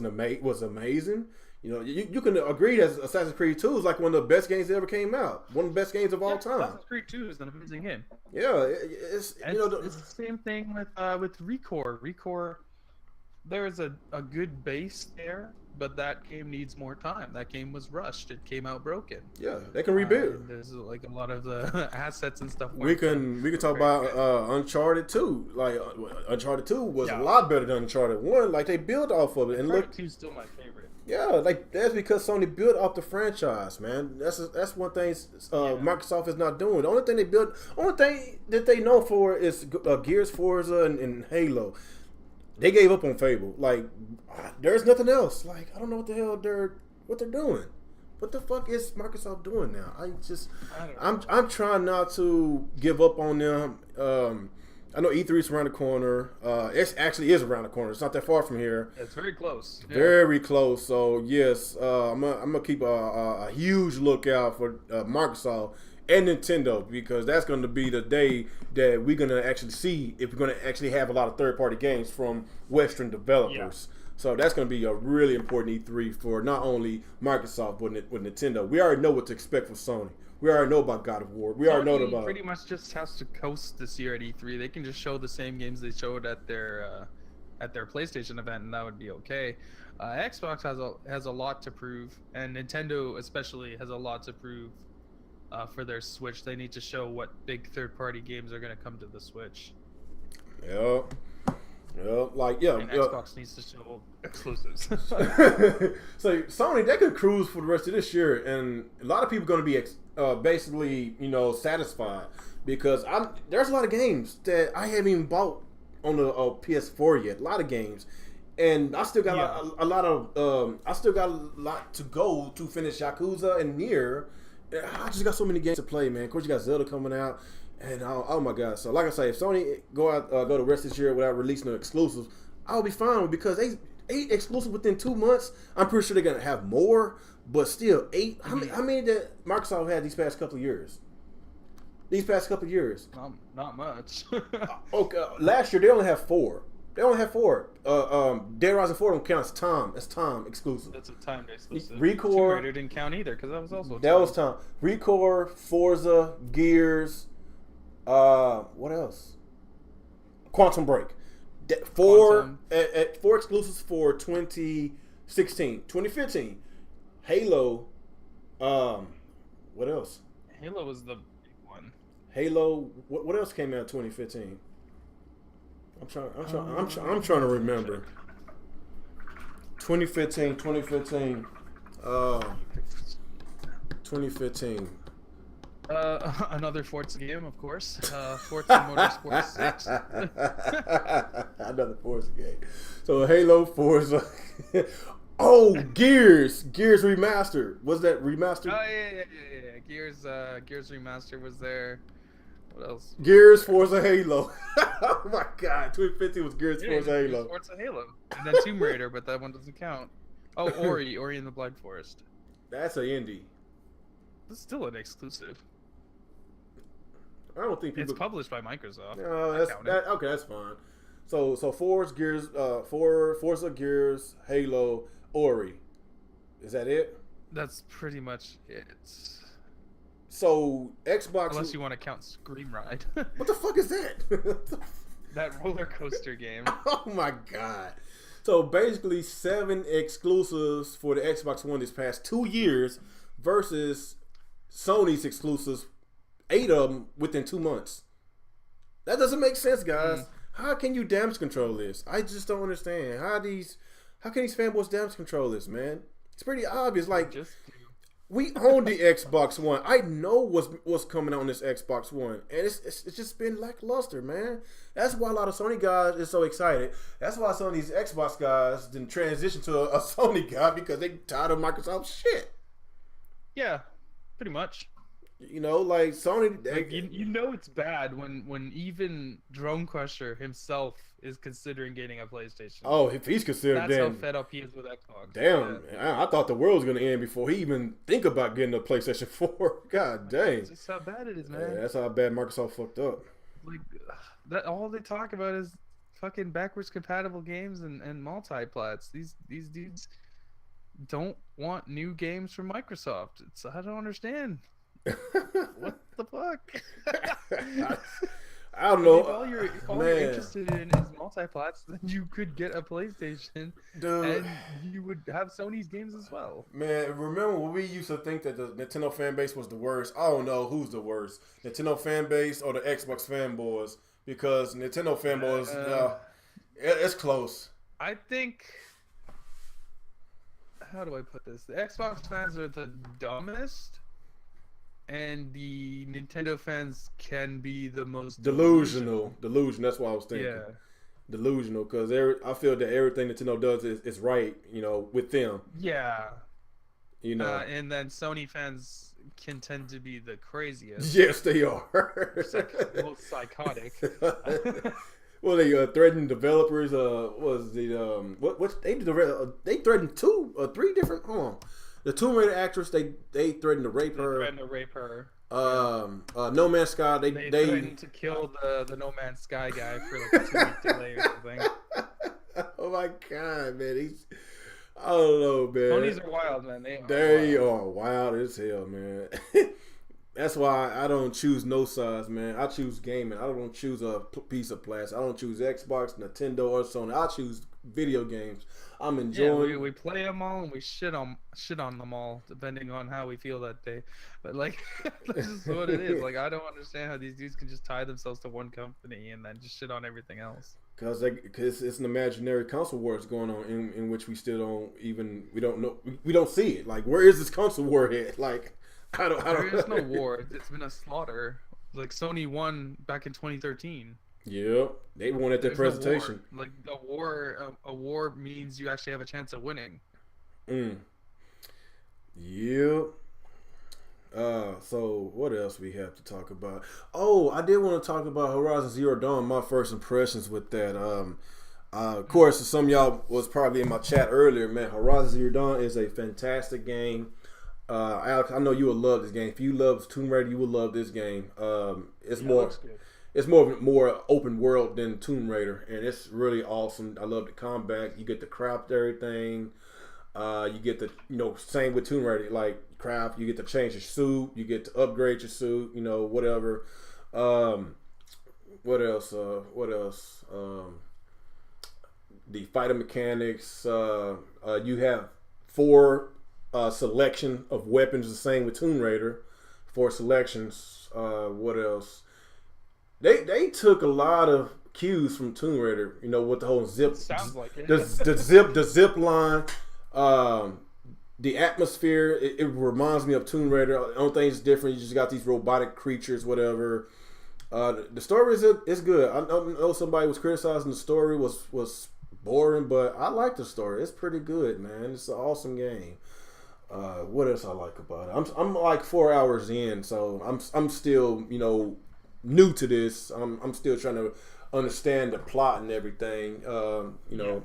amazing. You know, you can agree that Assassin's Creed 2 is like one of the best games that ever came out. One of the best games of all time. Assassin's Creed 2 is an amazing game. Yeah, it's the same thing with ReCore. ReCore, there is a good base there, but that game needs more time. That game was rushed. It came out broken. Yeah, they can rebuild. There's like a lot of the assets and stuff. We can talk about Uncharted 2. Like Uncharted 2 was a lot better than Uncharted 1. Like they built off of it. And Uncharted 2 is still my favorite. Yeah, like that's because Sony built off the franchise, man. That's one thing Microsoft is not doing. The only thing that they know for is Gears, Forza, and Halo. They gave up on Fable. Like, there's nothing else. Like, I don't know what the hell they're doing. What the fuck is Microsoft doing now? I'm trying not to give up on them. I know E3 is around the corner. It actually is around the corner. It's not that far from here. It's very close. Yeah. Very close. So yes, I'm gonna keep a huge lookout for Microsoft and Nintendo, because that's going to be the day that we're going to actually see if we're going to actually have a lot of third-party games from Western developers. Yeah. So that's going to be a really important E3 for not only Microsoft but with Nintendo. We already know what to expect from Sony. We already know about God of War. We already know about. Pretty much just has to coast this year at E3. They can just show the same games they showed at their PlayStation event, and that would be okay. Xbox has a lot to prove, and Nintendo especially has a lot to prove for their Switch. They need to show what big third-party games are going to come to the Switch. Yeah. Yeah, and Xbox needs to show exclusives. So Sony, they could cruise for the rest of this year, and a lot of people are going to be basically, satisfied, because there's a lot of games that I haven't even bought on the PS4 yet. A lot of games, and I still got a lot to go to finish Yakuza and Nier. I just got so many games to play, man. Of course, you got Zelda coming out. And oh my god! So like I say, if Sony go the rest of this year without releasing no exclusives, I'll be fine with, because they 8 exclusive within 2 months. I'm pretty sure they're gonna have more, but still 8. How many that Microsoft had these past couple of years? Not much. Okay, last year they only have 4. Dead Rising 4 don't count. It's time exclusive. That's a timed exclusive. ReCore Tomb Raider didn't count either, because that was also time. ReCore, Forza, Gears. What else? Quantum Break. 4 exclusives for 2016. 2015. Halo. What else? Halo was the big one. Halo. What else came out in 2015? I'm trying to remember. 2015. 2015. Another Forza game, of course. Forza Motorsport 6. Another Forza game. So Halo, Forza. Oh, Gears Remastered. Was that remastered? Oh yeah. Gears Remastered was there. What else? Gears, Forza, Halo. Oh my god, 2015 was Gears, Forza, Halo. Forza, Halo. And then Tomb Raider, but that one doesn't count. Oh, Ori and the Blind Forest. That's an indie. It's still an exclusive. I don't think people. It's published by Microsoft. No, okay, that's fine. So Forza, Gears, Halo, Ori. Is that it? That's pretty much it. So Xbox. Unless you want to count Scream Ride. What the fuck is that? That roller coaster game. Oh my god. So basically 7 exclusives for the Xbox One this past 2 years versus Sony's exclusives, 8 of them within 2 months. That doesn't make sense, guys. How can you damage control this? I just don't understand. How can these fanboys damage control this, man? It's pretty obvious. Like, we own the Xbox One. I know what's coming on this Xbox One, and it's just been lackluster, man. That's why a lot of Sony guys is so excited. That's why some of these Xbox guys didn't transition to a Sony guy, because they tired of Microsoft shit. Yeah, pretty much. You know, like Sony. Like you know it's bad when even Drone Crusher himself is considering getting a PlayStation. Oh, if he's considered, That's how then fed up he is with Xbox. Yeah. damn, I thought the world was gonna end before he even think about getting a PlayStation 4. God dang, That's just how bad it is, yeah, man. that's how bad Microsoft fucked up. Like that all they talk about is fucking backwards compatible games and multi-plats. These dudes don't want new games from Microsoft. It's I don't understand. What the fuck? I don't Like, know, if all you're man, interested in is multi-plats, then you could get a PlayStation dude. and you would have Sony's games as well. Man, remember when we used to think that the Nintendo fan base was the worst? I don't know who's the worst, Nintendo fan base or the Xbox fanboys, because Nintendo fanboys, it's close. I think, how do I put this? The Xbox fans are the dumbest, and the Nintendo fans can be the most Delusional. That's what I was thinking. Yeah. Delusional, because I feel that everything Nintendo does is right, you know, with them. Yeah. You know. And then Sony fans can tend to be the craziest. Yes, they are. Most psychotic. Well, they threatened developers. Was the what they threatened 2 or 3 different. Hold on, the Tomb Raider actress. They threatened to rape her. Threatened to rape her. No Man's Sky. They threatened to kill the No Man's Sky guy for like a 2-week delay or something. Oh my god, man! I don't know, man. Ponies are wild, man. They are wild as hell, man. That's why I don't choose no size, man. I choose gaming. I don't choose a piece of plastic. I don't choose Xbox, Nintendo, or Sony. I choose video games. I'm enjoying. Yeah, we play them all and we shit on them all, depending on how we feel that day. But like, that's just what it is. Like, I don't understand how these dudes can just tie themselves to one company and then just shit on everything else. Because it's an imaginary console wars going on in which we still we don't know, we don't see it. Like, where is this console war at? Like, I don't. There is no war. It's been a slaughter. Like Sony won back in 2013. Yeah, they won at their presentation. No war. Like a war means you actually have a chance of winning. Yeah. So what else we have to talk about? Oh, I did want to talk about Horizon Zero Dawn. My first impressions with that. Of course, some of y'all was probably in my chat earlier. Man, Horizon Zero Dawn is a fantastic game. Alex, I know you will love this game. If you love Tomb Raider, you will love this game. It's more open world than Tomb Raider, and it's really awesome. I love the combat. You get to craft everything. You get to, same with Tomb Raider, like craft. You get to change your suit. You get to upgrade your suit. Whatever. What else? The fighting mechanics. You have 4 selection of weapons. The same with Tomb Raider. 4 selections. What else? They took a lot of cues from Tomb Raider. With the whole zip. Sounds like it. The zip line. The atmosphere, it reminds me of Tomb Raider. The only thing is different, you just got these robotic creatures, whatever. The story is good. I know somebody was criticizing the story was boring, but I like the story. It's pretty good, man. It's an awesome game. What else I like about it? I'm like 4 hours in, so I'm still new to this. I'm still trying to understand the plot and everything,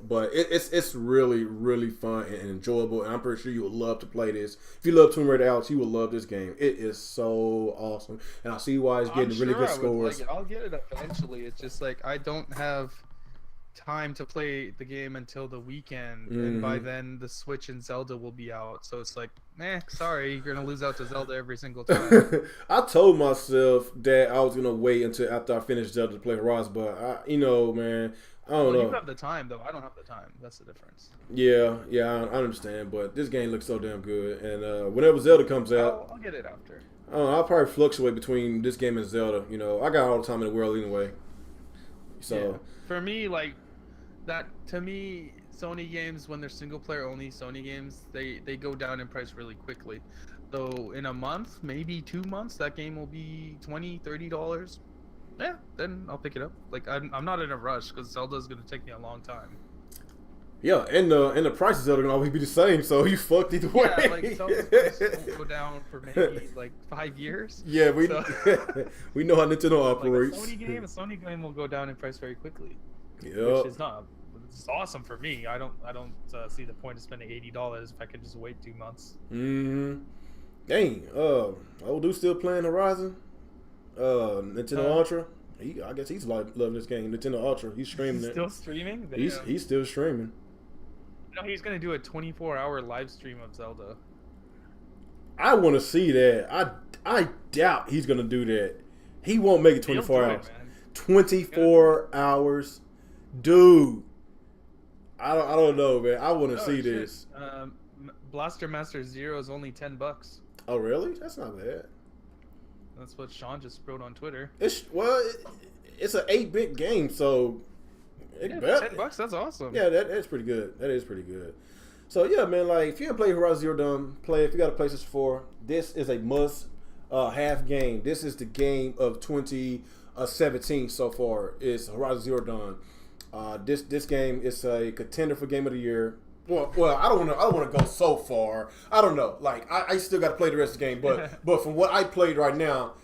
but it's really, really fun and enjoyable, and I'm pretty sure you would love to play this. If you love Tomb Raider, Alex, you will love this game. It is so awesome, and I see why it's getting really good scores. I'll get it eventually. It's just like I don't have time to play the game until the weekend, and by then the Switch and Zelda will be out, so it's like, sorry, you're gonna lose out to Zelda every single time. I told myself that I was gonna wait until after I finished Zelda to play Horizon, but man, I don't know. You have the time though. I don't have the time. That's the difference. Yeah, I understand, but this game looks so damn good, and whenever Zelda comes out, I'll get it after. I'll probably fluctuate between this game and Zelda. I got all the time in the world anyway. So for me, like that, to me, Sony games, when they're single player only Sony games, they go down in price really quickly. So in a month, maybe 2 months, that game will be $20-$30. Yeah, then I'll pick it up. Like I'm not in a rush because Zelda's gonna take me a long time. Yeah, and the prices are gonna always be the same, so you fucked either way. Yeah, like Zelda's price won't go down for maybe like 5 years. Yeah, So, we know how Nintendo like a operates. Sony game will go down in price very quickly, which Yep. is not. It's awesome for me. I don't see the point of spending $80 if I can just wait 2 months. Mm-hmm. Dang. Old dude still playing Horizon. Nintendo Ultra. I guess he's loving this game. Nintendo Ultra. He's streaming it. Still streaming? He's still streaming. No, he's gonna do a 24-hour live stream of Zelda. I want to see that. I doubt he's gonna do that. He won't make it 24 hours. 24 hours, dude. I don't know, man. I want to see this. Blaster Master Zero is only $10. Oh, really? That's not bad. That's what Sean just wrote on Twitter. It's an 8-bit game, so $10. That's awesome. Yeah, that's pretty good. That is pretty good. So yeah, man. Like, if you haven't played Horizon Zero Dawn, play it. If you got a PlayStation 4, this is a must-have game. This is the game of 2017 so far. Is Horizon Zero Dawn. This game is a contender for Game of the Year. Well, I don't want to go so far. I don't know. Like, I still got to play the rest of the game, but from what I played right now,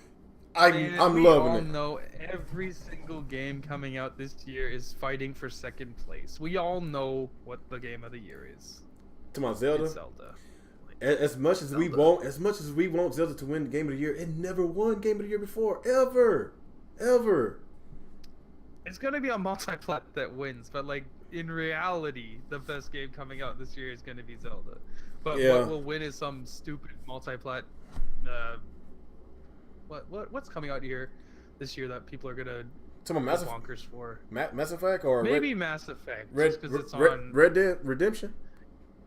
I'm loving it. We all know every single game coming out this year is fighting for second place. We all know what the Game of the Year is. To my Zelda. It's Zelda. As much as we want Zelda to win the Game of the Year, it never won Game of the Year before, ever. It's gonna be a multi-plat that wins, but like in reality, the best game coming out this year is gonna be Zelda. But what will win is some stupid multi-plat. What's coming out here this year that people are gonna bonkers for? Mass Effect or maybe Mass Effect? Red Dead Redemption.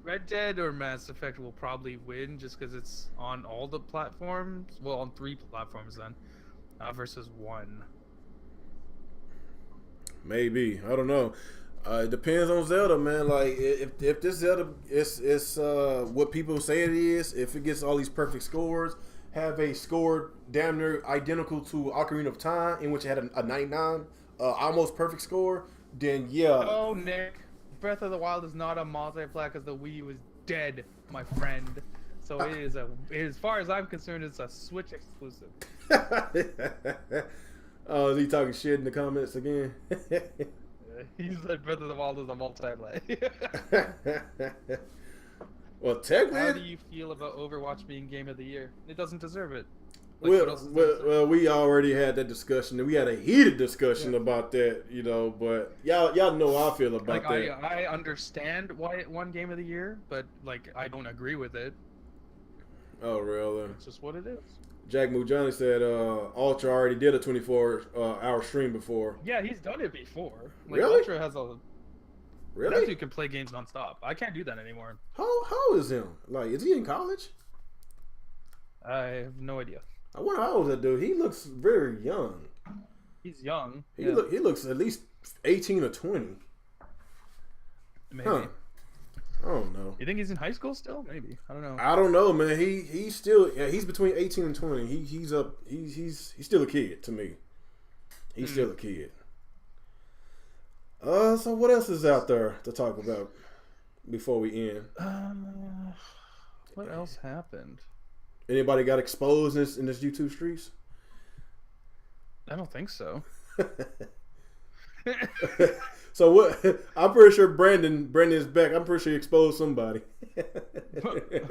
Red Dead or Mass Effect will probably win just because it's on all the platforms. Well, on 3 platforms then, versus 1. Maybe, I don't know. It depends on Zelda, man. Like, if this Zelda is what people say it is, if it gets all these perfect scores, have a score damn near identical to Ocarina of Time, in which it had a 99, almost perfect score, then yeah. Oh, Nick, Breath of the Wild is not a multi-plat because the Wii was dead, my friend. So it is as far as I'm concerned, it's a Switch exclusive. Oh, is he talking shit in the comments again? He said Breath of the Wild is a multi-play. Well, technically, how do you feel about Overwatch being Game of the Year? It doesn't deserve it. Well, we already had that discussion, and we had a heated discussion about that, you know. But y'all know how I feel about that. I understand why it won Game of the Year, but like I don't agree with it. Oh, really? It's just what it is. Jack Mujani said Ultra already did a 24-hour stream before. Yeah, he's done it before. Like, really? Ultra has a... Really? That dude can play games nonstop. I can't do that anymore. How old is him? Like, is he in college? I have no idea. I wonder how old is that dude. He looks very young. He's young. He looks at least 18 or 20. Maybe. Huh. I don't know. You think he's in high school still? Maybe. I don't know. I don't know, man. He's still he's between 18 and 20. He's still a kid to me. He's still a kid. So what else is out there to talk about before we end? What else happened? Anybody got exposed in this YouTube streets? I don't think so. So what? I'm pretty sure Brandon is back. I'm pretty sure he exposed somebody.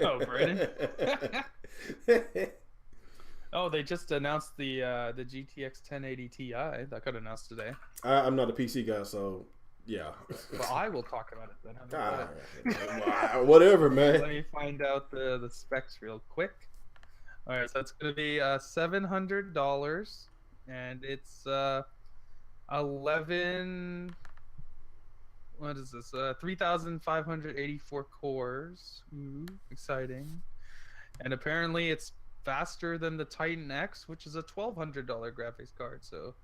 Oh, Brandon. Oh, they just announced the GTX 1080 Ti that got announced today. I'm not a PC guy, so yeah. Well, I will talk about it then. Whatever, man. Let me find out the specs real quick. All right, so it's going to be $700, and it's 11. What is this? 3,584 cores. Ooh, exciting! And apparently, it's faster than the Titan X, which is a $1,200 graphics card. So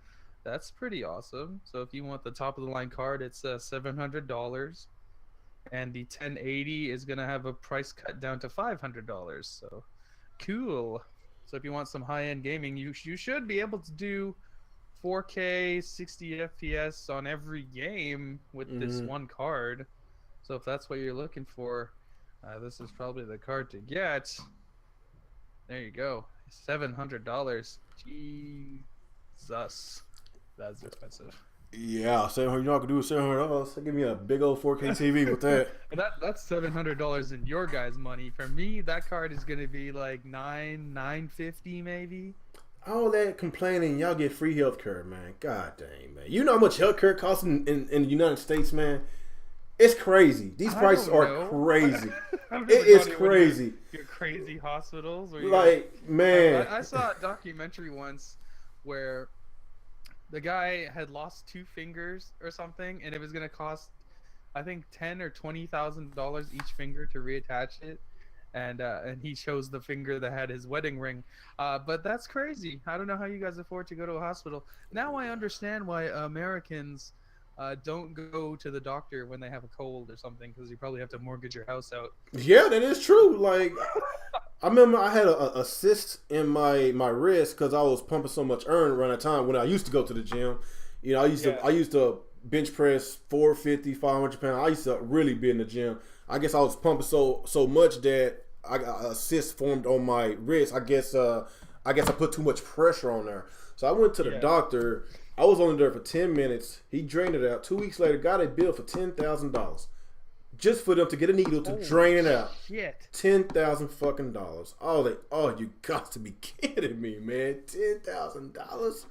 that's pretty awesome. So if you want the top of the line card, it's $700, and the 1080 is gonna have a price cut down to $500. So cool. So if you want some high-end gaming, you should be able to do 4K 60 FPS on every game with this one card. So if that's what you're looking for, this is probably the card to get. There you go, $700. Jesus, that's expensive. Yeah, $700. You know what I could do with $700? Give me a big old 4K TV with that. That's $700 in your guys' money. For me, that card is gonna be like $950 maybe. All that complaining, y'all get free healthcare, man. God dang, man. You know how much healthcare costs in the United States, man? It's crazy. These prices are crazy. It is crazy. Your crazy hospitals. Like, man. I saw a documentary once where the guy had lost 2 fingers or something, and it was gonna cost, I think, $10,000 or $20,000 each finger to reattach it. And he chose the finger that had his wedding ring. But that's crazy. I don't know how you guys afford to go to a hospital. Now I understand why Americans don't go to the doctor when they have a cold or something, because you probably have to mortgage your house out. Yeah, that is true. Like, I remember I had a cyst in my wrist because I was pumping so much iron around that time when I used to go to the gym. You know, I used to bench press 450, 500 pounds. I used to really be in the gym. I guess I was pumping so much that I got a cyst formed on my wrist. I guess I put too much pressure on there. So I went to the doctor. I was only there for 10 minutes. He drained it out. 2 weeks later, got a bill for $10,000 just for them to get a needle to drain it out. Shit. $10,000 fucking dollars. Oh, you got to be kidding me, man. $10,000.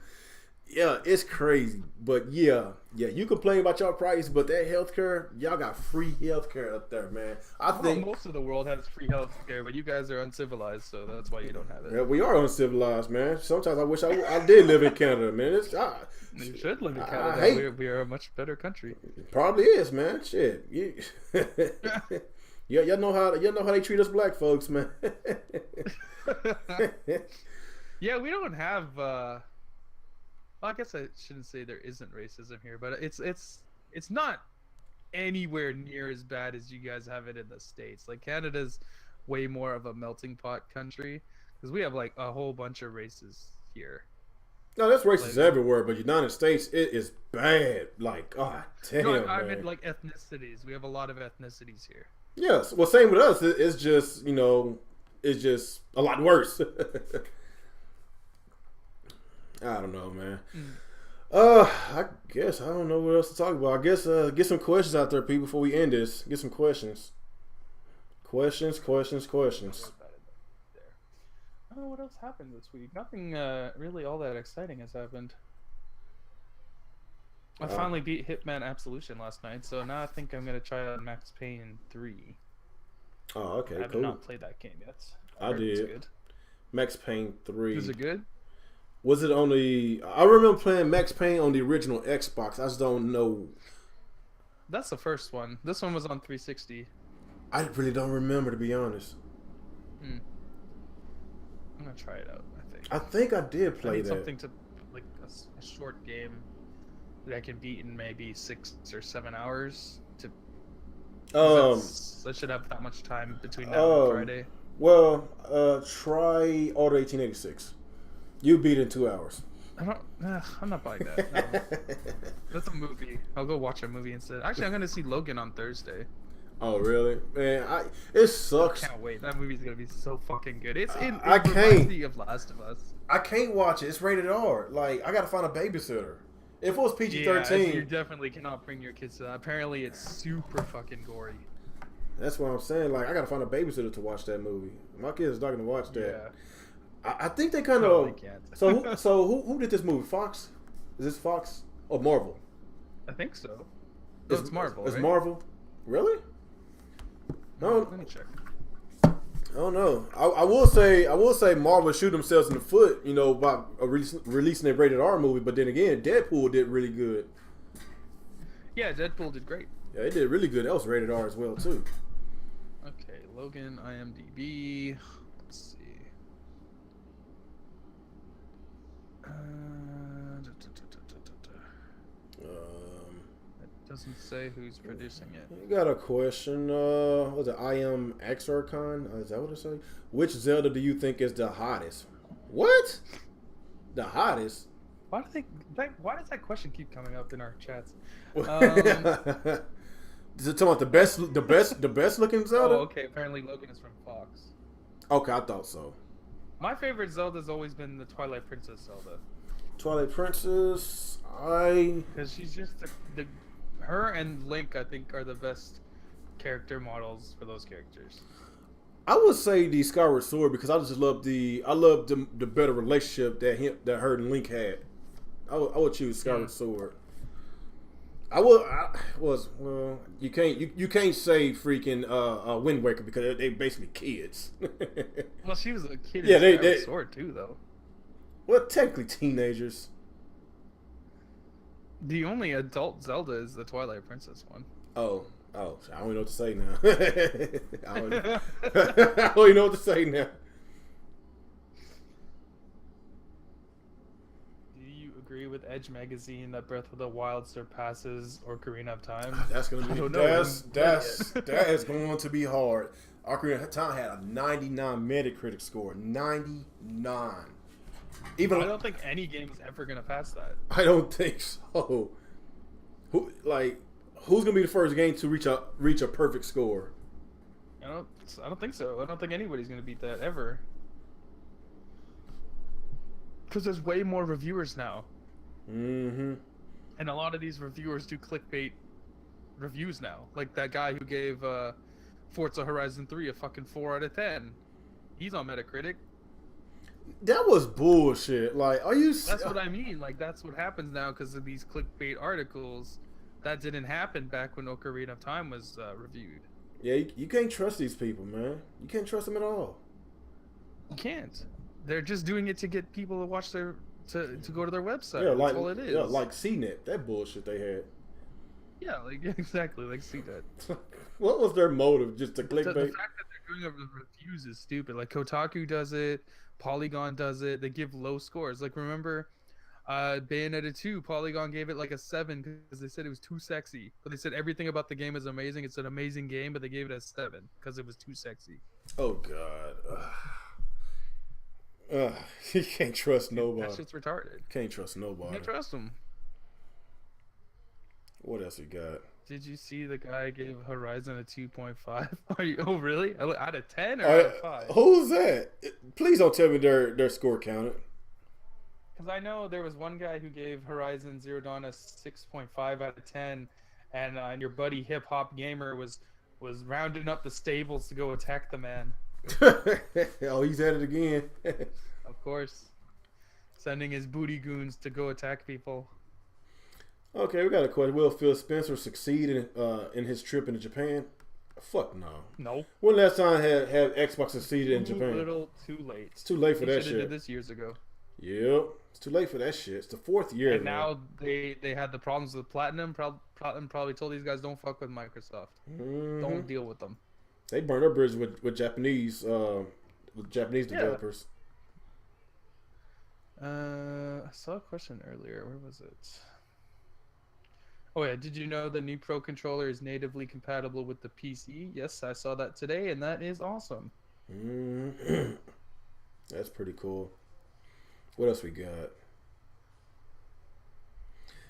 Yeah, it's crazy. But yeah, you complain about your price, but that healthcare, y'all got free healthcare up there, man. I think most of the world has free healthcare, but you guys are uncivilized, so that's why you don't have it. Yeah, we are uncivilized, man. Sometimes I wish I did live in Canada, man. You should live in Canada. We are a much better country. It probably is, man. Shit. Yeah, y'all know how they treat us black folks, man. Yeah, we don't have. Well, I guess I shouldn't say there isn't racism here, but it's not anywhere near as bad as you guys have it in the States. Like, Canada's way more of a melting pot country because we have like a whole bunch of races here. No, that's racist everywhere, but United States, it is bad. Like, god damn, no, I man. meant like ethnicities. We have a lot of ethnicities here. Yes, well, same with us. It's just, it's just a lot worse. I don't know, man. I guess I don't know what else to talk about. I guess get some questions out there, people, before we end this. Get some questions. Questions. I don't know what else happened this week. Nothing really all that exciting has happened. I finally beat Hitman Absolution last night, so now I think I'm gonna try out Max Payne 3. Oh, okay, I have not played that game yet. I did. It's good. Max Payne 3. Is it good? Was it on the... I remember playing Max Payne on the original Xbox. I just don't know. That's the first one. This one was on 360. I really don't remember, to be honest. I'm gonna try it out, I think. I think I did play that. Something to... like a short game that I can beat in maybe 6 or 7 hours. I should have that much time between now and Friday. Well, try Auto 1886. You beat it in 2 hours. I'm not buying that. No. That's a movie. I'll go watch a movie instead. Actually, I'm going to see Logan on Thursday. Oh, really? Man, it sucks. I can't wait. That movie's going to be so fucking good. It I can't. Of Last of Us. I can't watch it. It's rated R. Like, I got to find a babysitter. If it was PG-13... Yeah, you definitely cannot bring your kids to that. Apparently, it's super fucking gory. That's what I'm saying. Like, I got to find a babysitter to watch that movie. My kids are not going to watch that. Yeah. I think they kind of... No, so who did this movie? Fox? Is this Fox or Marvel? I think so. It's Marvel, It's right? Marvel. Really? No. Let me check. I don't know. I will say Marvel shoot themselves in the foot, by releasing a rated R movie. But then again, Deadpool did really good. Yeah, Deadpool did great. Yeah, it did really good. That was rated R as well too. Okay, Logan, IMDb. Let's see. It doesn't say who's producing it. You got a question. Was it I am Exarchon? Is that what it says? Which Zelda do you think is the hottest? What? The hottest? Why does that question keep coming up in our chats? Is it talking about the best looking Zelda? Oh, okay. Apparently Logan is from Fox. Okay, I thought so. My favorite Zelda's always been the Twilight Princess Zelda. Twilight Princess, Because she's just her and Link, I think, are the best character models for those characters. I would say the Skyward Sword because I just love the better relationship that her and Link had. I would choose Skyward Sword. Well, you can't say freaking Wind Waker because they basically kids. Well, she was a kid. Yeah, in Skyward Sword too, though. Well, technically teenagers. The only adult Zelda is the Twilight Princess one. Oh, I don't even know what to say now. I don't even know what to say now. Do you agree with Edge magazine that Breath of the Wild surpasses Ocarina of Time? That's gonna be that is going to be hard. Ocarina of Time had a 99 Metacritic score. 99. I don't think any game is ever gonna pass that. I don't think so. Who's gonna be the first game to reach a perfect score? I don't think so. I don't think anybody's gonna beat that ever. Because there's way more reviewers now. Mm-hmm. And a lot of these reviewers do clickbait reviews now. Like that guy who gave Forza Horizon 3 a fucking 4 out of 10. He's on Metacritic. That was bullshit. Like, are you? That's what I mean. Like, that's what happens now because of these clickbait articles. That didn't happen back when Ocarina of Time was reviewed. Yeah, you can't trust these people, man. You can't trust them at all. You can't. They're just doing it to get people to watch to go to their website. Yeah, that's all it is. Yeah, like CNET. That bullshit they had. Yeah, like exactly, like CNET. What was their motive? Just to clickbait? The fact that they're doing reviews is stupid. Like Kotaku does it, Polygon does it. They give low scores. Like remember, Bayonetta 2, Polygon gave it like a 7 because they said it was too sexy. But they said everything about the game is amazing. It's an amazing game, but they gave it a 7 because it was too sexy. Oh God. You can't trust nobody. That shit's retarded. Can't trust nobody. Can't trust them. What else we got? Did you see the guy gave Horizon a 2.5? Are you? Oh, really? Out of 10 or out of 5? Who's that? Please don't tell me their score counted. Because I know there was one guy who gave Horizon Zero Dawn a 6.5 out of 10, and your buddy Hip Hop Gamer was rounding up the stables to go attack the man. Oh, he's at it again. Of course. Sending his booty goons to go attack people. Okay, we got a question. Will Phil Spencer succeed in his trip into Japan? Fuck no. No. When last time have Xbox succeeded in Japan? A little too late. It's too late for that shit. Did this years ago. Yep. It's too late for that shit. It's the 4th year. And now they had the problems with Platinum. Platinum probably told these guys, don't fuck with Microsoft. Mm-hmm. Don't deal with them. They burned their bridge with Japanese developers. I saw a question earlier. Where was it? Oh yeah, did you know the new Pro controller is natively compatible with the PC? Yes, I saw that today, and that is awesome. Mm-hmm. That's pretty cool. What else we got?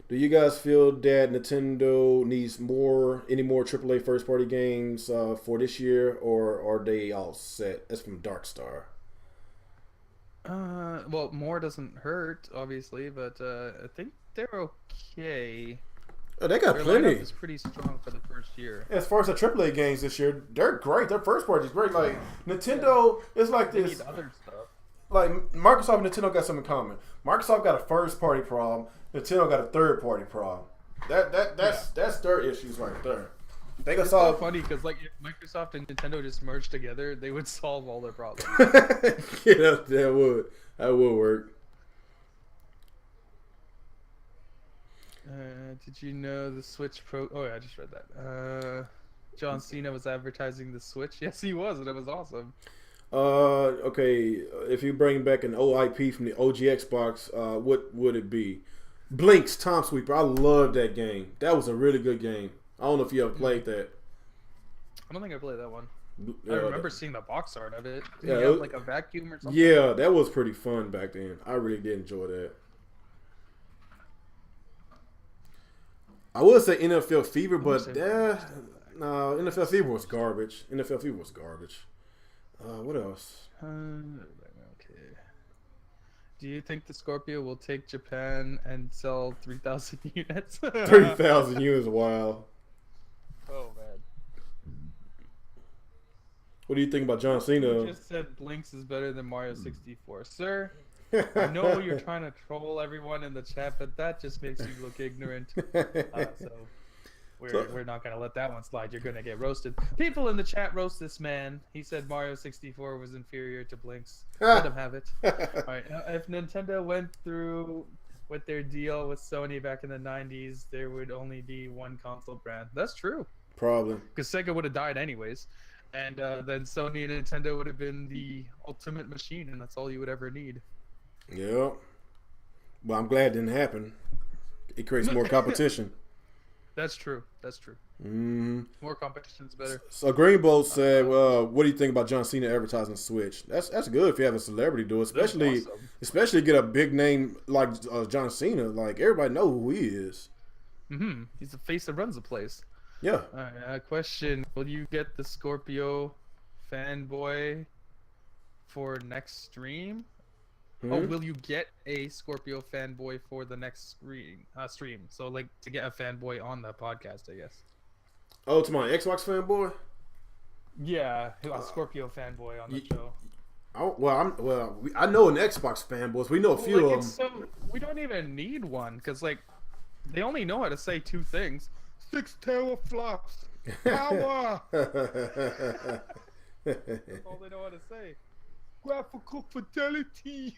Do you guys feel that Nintendo needs any more AAA first party games for this year, or are they all set? That's from Darkstar. Well, more doesn't hurt, obviously, but I think they're okay. Oh, they got Their plenty. lineup is pretty strong for the first year. As far as the AAA games this year, they're great. Their first party is great. Like Nintendo is like They this. need other stuff. Like Microsoft and Nintendo got something in common. Microsoft got a first party problem. Nintendo got a third party problem. That's their issues right there. They can It's solve. so funny because like if Microsoft and Nintendo just merged together, they would solve all their problems. Yeah, that would work. Did you know the Switch Pro? Oh yeah, I just read that. John Cena was advertising the Switch. Yes, he was, and it was awesome. Okay. If you bring back an OIP from the OG Xbox, what would it be? Blink's Time Sweeper. I love that game. That was a really good game. I don't know if you ever played that. I don't think I played that one. I remember seeing the box art of it. Did Yeah, he have like a vacuum or something? Yeah, that was pretty fun back then. I really did enjoy that. I would say NFL Fever, but No, NFL Fever was garbage. NFL Fever was garbage. What else? Okay. Do you think the Scorpio will take Japan and sell 3,000 units? 3,000 units, wow. Oh man. What do you think about John Cena? You just said Blinks is better than Mario 64, sir. I know you're trying to troll everyone in the chat, but that just makes you look ignorant. So we're not gonna let that one slide. You're gonna get roasted. People in the chat roast this man. He said Mario 64 was inferior to Blinks. Let him have it. All right. If Nintendo went through with their deal with Sony back in the 90s, there would only be one console brand. That's true. Probably. Because Sega would have died anyways. And then Sony and Nintendo would have been the ultimate machine, and that's all you would ever need. Yeah. Well, I'm glad it didn't happen. It creates more competition. That's true. That's true. Mm-hmm. More competition is better. So Greenbolt said, "What do you think about John Cena advertising Switch? That's good if you have a celebrity do it, especially get a big name like John Cena. Like everybody know who he is. Mm-hmm. He's the face that runs the place. Yeah. All right, question: will you get the Scorpio fanboy for next stream? Mm-hmm. Oh, will you get a Scorpio fanboy for the next stream? So like to get a fanboy on the podcast, I guess. Oh, to my Xbox fanboy? Yeah, a Scorpio fanboy on the show. I know an Xbox fanboys. We know a few of them. So we don't even need one because like they only know how to say two things: 6 teraflops, power. That's all they know how to say. Graphical fidelity.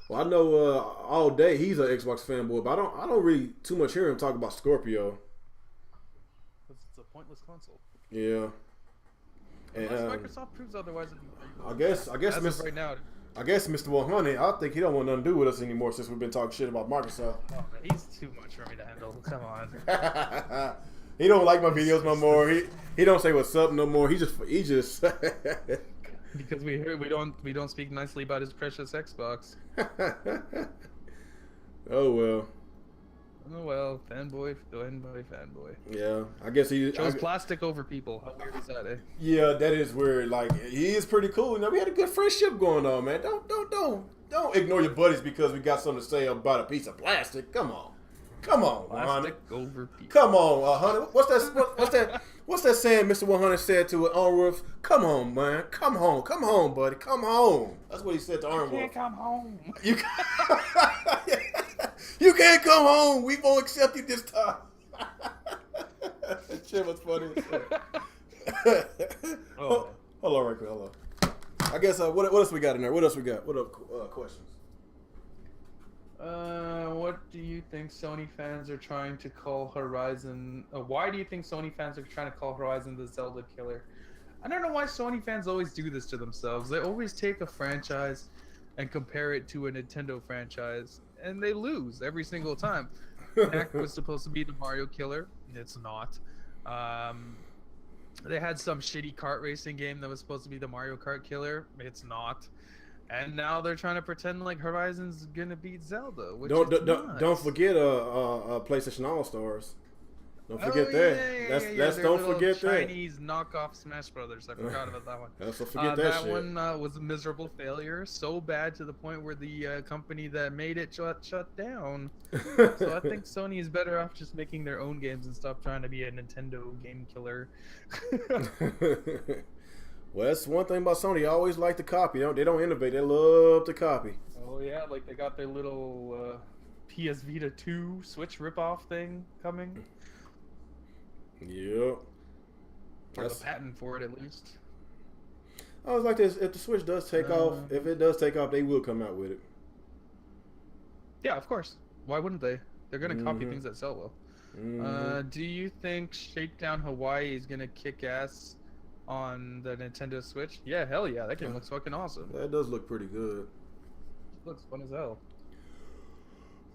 Well, I know all day he's an Xbox fanboy, but I don't really too much hear him talk about Scorpio. Because it's a pointless console. Yeah. And, Microsoft proves otherwise. I guess right now. I guess Mr. 100. I think he don't want nothing to do with us anymore since we've been talking shit about Microsoft. Oh, man, he's too much for me to handle. Come on. He don't like my videos no more. He don't say what's up no more. He just. Because we don't speak nicely about his precious Xbox. Oh well. Oh well, fanboy. Yeah, I guess he chose plastic over people. How weird is that, eh? Yeah, that is weird. Like he is pretty cool. You know, we had a good friendship going on, man. Don't ignore your buddies because we got something to say about a piece of plastic. Come on, plastic over people. Come on, Hunter. What's that? What's that saying Mr. 100 said to Arnwolf? Come on, man. Come home, buddy. Come home. That's what he said to Arnwolf. You can't come home. You can't come home. We won't accept you this time. That shit was funny. Hold on right quick. Hold on. I guess, what else we got in there? What else we got? What other questions? What do you think Sony fans are trying to call Horizon? Why do you think Sony fans are trying to call Horizon the Zelda killer? I don't know why Sony fans always do this to themselves. They always take a franchise and compare it to a Nintendo franchise, and they lose every single time. Knack was supposed to be the Mario killer. It's not. They had some shitty kart racing game that was supposed to be the Mario Kart killer. It's not. And now they're trying to pretend like Horizon's gonna beat Zelda. Which don't forget PlayStation All Stars. Don't forget that. Let's don't forget that. Chinese knockoff Smash Brothers. I forgot about that one. Let's forget that shit. That one was a miserable failure, so bad to the point where the company that made it shut down. So I think Sony is better off just making their own games and stop trying to be a Nintendo game killer. Well, that's one thing about Sony. They always like to copy. They don't innovate. They love to copy. Oh yeah, like they got their little PS Vita 2 Switch ripoff thing coming. Yep. Or the patent for it, at least. I was like this. If the Switch does take off, if it does take off, they will come out with it. Yeah, of course. Why wouldn't they? They're gonna copy things that sell well. Do you think Shakedown Hawaii is gonna kick ass on the Nintendo Switch? Yeah, hell yeah. That game looks fucking awesome. That does look pretty good. Looks fun as hell.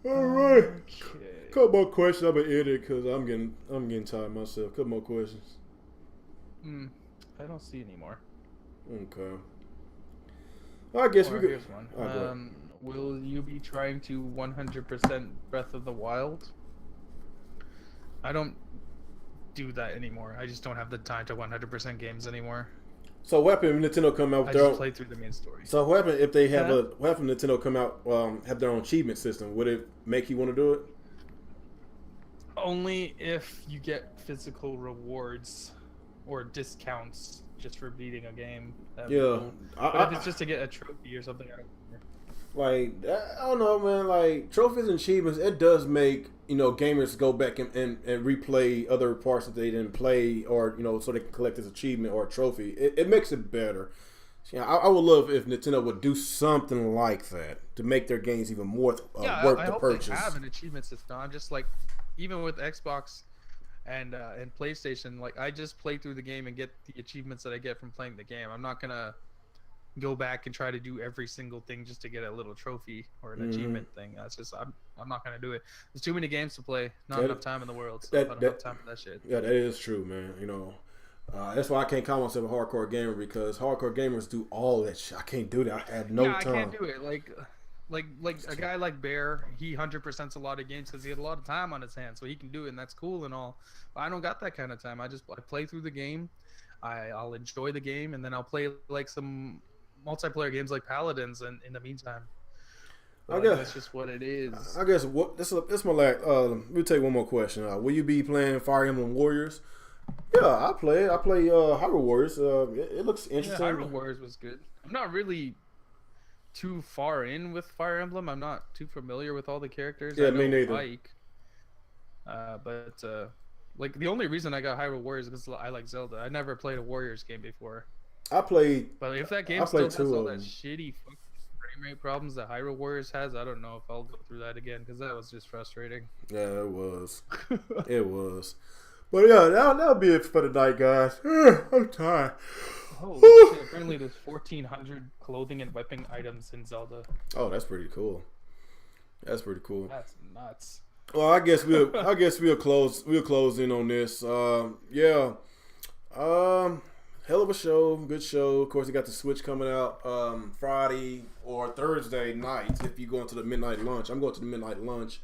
Alright. Okay. Couple more questions. I'm gonna end it because I'm getting tired myself. Couple more questions. I don't see any more. Okay. I guess we could. Here's one. Will you be trying to 100% Breath of the Wild? do that anymore. I just don't have the time to 100% games anymore. So what happened if Nintendo come out with I their just own? play through the main story. So what happened if they have Huh? what happened if Nintendo come out have their own achievement system? Would it make you want to do it? Only if you get physical rewards or discounts just for beating a game. That'd be Yeah, cool. But if it's just to get a trophy or something, I don't care. like I don't know, man. Like trophies and achievements, it does make gamers go back and replay other parts that they didn't play, or so they can collect this achievement or a trophy. It makes it better. Yeah, I would love if Nintendo would do something like that to make their games even more worth I the hope purchase. they have an achievement system. I'm just like, even with Xbox and PlayStation, like I just play through the game and get the achievements that I get from playing the game. I'm not gonna go back and try to do every single thing just to get a little trophy or an achievement thing. That's just I'm not gonna do it. There's too many games to play, not enough time in the world. So I don't have time for that shit. Yeah, that is true, man. That's why I can't call myself a hardcore gamer, because hardcore gamers do all that shit. I can't do that. I had no time. I can't do it. Like a guy like Bear, he 100%s a lot of games because he had a lot of time on his hands, so he can do it, and that's cool and all. But I don't got that kind of time. I play through the game, I'll enjoy the game, and then I'll play like some multiplayer games like Paladins, and in the meantime. But, that's just what it is. I guess this is my last. Let me take one more question. Will you be playing Fire Emblem Warriors? Yeah, I play it. I play Hyrule Warriors. It looks interesting. Yeah, Hyrule Warriors was good. I'm not really too far in with Fire Emblem. I'm not too familiar with all the characters. Yeah, I know me neither. Ike, but like the only reason I got Hyrule Warriors is because I like Zelda. I never played a Warriors game before. I played. But if that game still has all that shitty fucking frame rate problems that Hyrule Warriors has, I don't know if I'll go through that again, because that was just frustrating. Yeah, it was. It was. But yeah, that'll be it for tonight, guys. I'm tired. Holy shit, apparently there's 1,400 clothing and weapon items in Zelda. Oh, that's pretty cool. That's pretty cool. That's nuts. Well, I guess we'll close in on this. Yeah. Hell of a show, good show. Of course, you got the Switch coming out Friday or Thursday night. If you go into the midnight lunch, I'm going to the midnight lunch.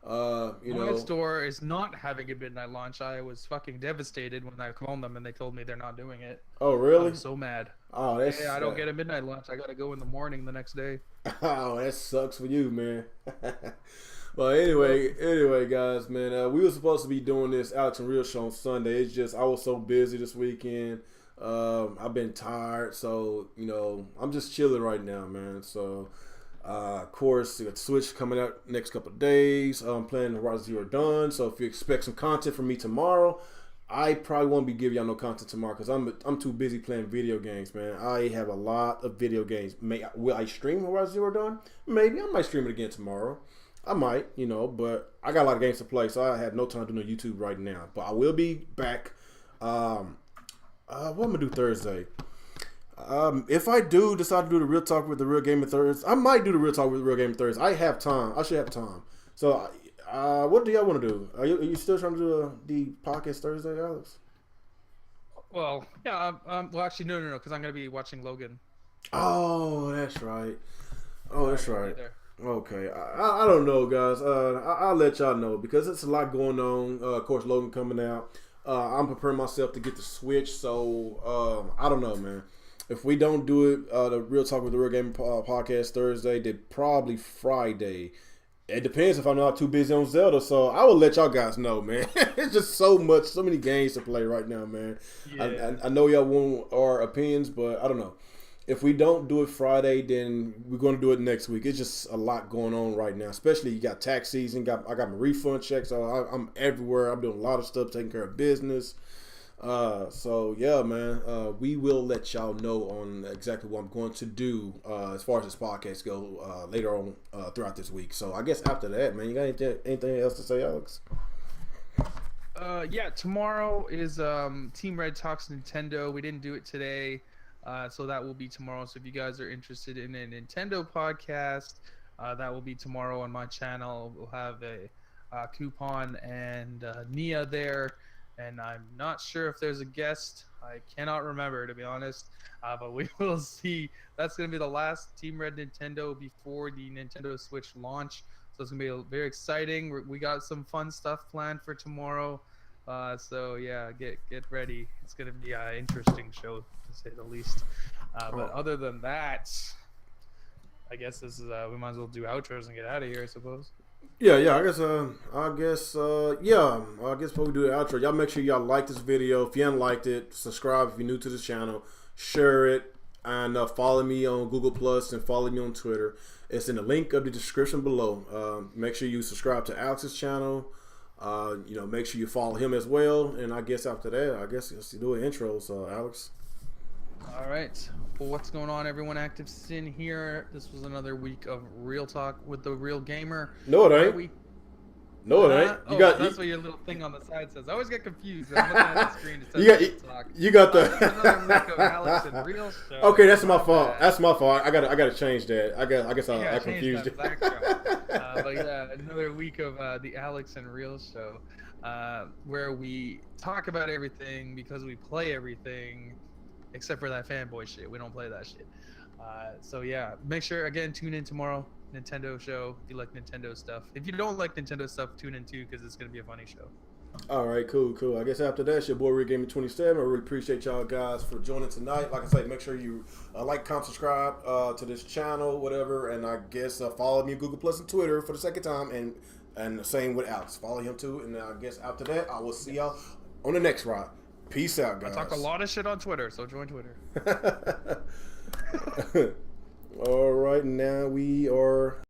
My store is not having a midnight launch. I was fucking devastated when I called them and they told me they're not doing it. Oh, really? I'm so mad. Oh, that's I don't get a midnight launch. I gotta go in the morning the next day. Oh, that sucks for you, man. Well, anyway, guys, man, we were supposed to be doing this Alex and Real show on Sunday. It's just I was so busy this weekend. I've been tired, so I'm just chilling right now, man. So. Of course, we got the Switch coming out next couple of days. I'm playing Horizon Zero Dawn, so if you expect some content from me tomorrow, I probably won't be giving y'all no content tomorrow because I'm too busy playing video games, man. I have a lot of video games. Will I stream Horizon Zero Dawn? Maybe I might stream it again tomorrow. I might, but I got a lot of games to play, so I had no time to do no YouTube right now. But I will be back. What I'm gonna do Thursday? If I do decide to do the Real Talk with the Real Gamer Thursday, I might do the Real Talk with the Real Gamer Thursday. I have time. I should have time. So, what do y'all want to do? Are you still trying to do the podcast Thursday, Alex? Well, yeah. Well, actually, no, because I'm gonna be watching Logan. Oh, that's right. Okay. I don't know, guys. I'll let y'all know because it's a lot going on. Of course, Logan coming out. I'm preparing myself to get the Switch, so I don't know, man. If we don't do it, the Real Talk with the Real Gaming podcast Thursday, then probably Friday. It depends if I'm not too busy on Zelda, so I will let y'all guys know, man. It's just so many games to play right now, man. Yeah. I know y'all want our opinions, but I don't know. If we don't do it Friday, then we're going to do it next week. It's just a lot going on right now, especially you got tax season. I got my refund checks, so I'm everywhere. I'm doing a lot of stuff, taking care of business. So yeah, man, we will let y'all know on exactly what I'm going to do as far as this podcast go later on throughout this week. So I guess after that, man, you got anything else to say, Alex? Yeah, tomorrow is Team Red Talks Nintendo. We didn't do it today, so that will be tomorrow. So if you guys are interested in a Nintendo podcast, that will be tomorrow on my channel. We'll have a Kuuppon and Nia there. And I'm not sure if there's a guest. I cannot remember, to be honest. But we will see. That's going to be the last Team Red Nintendo before the Nintendo Switch launch. So it's going to be very exciting. We got some fun stuff planned for tomorrow. So yeah, get ready. It's gonna be an interesting show to say the least. But other than that, I guess this is we might as well do outros and get out of here, I suppose. Yeah. I guess before we do the outro, y'all make sure y'all like this video. If you haven't liked it, subscribe if you're new to this channel, share it, and follow me on Google Plus and follow me on Twitter. It's in the link of the description below. Make sure you subscribe to Alex's channel. Make sure you follow him as well. And I guess after that, let's do an intro. So, Alex. All right. Well, what's going on, everyone? ActivesiN here. This was another week of Real Talk with the Real Gamer. No, it ain't. No, it ain't. That's what your little thing on the side says. I always get confused. I'm looking at the screen. It says Real Talk. You got the. Another week of Alex and Real Show. Okay, that's my fault. That's my fault. I gotta change that. I guess I confused you. But yeah, another week of the Alex and Real Show, where we talk about everything because we play everything, except for that fanboy shit. We don't play that shit. So yeah, make sure again tune in tomorrow. Nintendo show if you like Nintendo stuff. If you don't like Nintendo stuff, tune in too because it's gonna be a funny show. All right, cool. I guess after that, it's your boy RealGaming27. I really appreciate y'all guys for joining tonight. Like I said, make sure you like, comment, subscribe to this channel, whatever, and I guess follow me on Google Plus and Twitter for the second time, and the same with Alex. Follow him too, and I guess after that, I will see y'all on the next ride. Peace out, guys. I talk a lot of shit on Twitter, so join Twitter. All right, now we are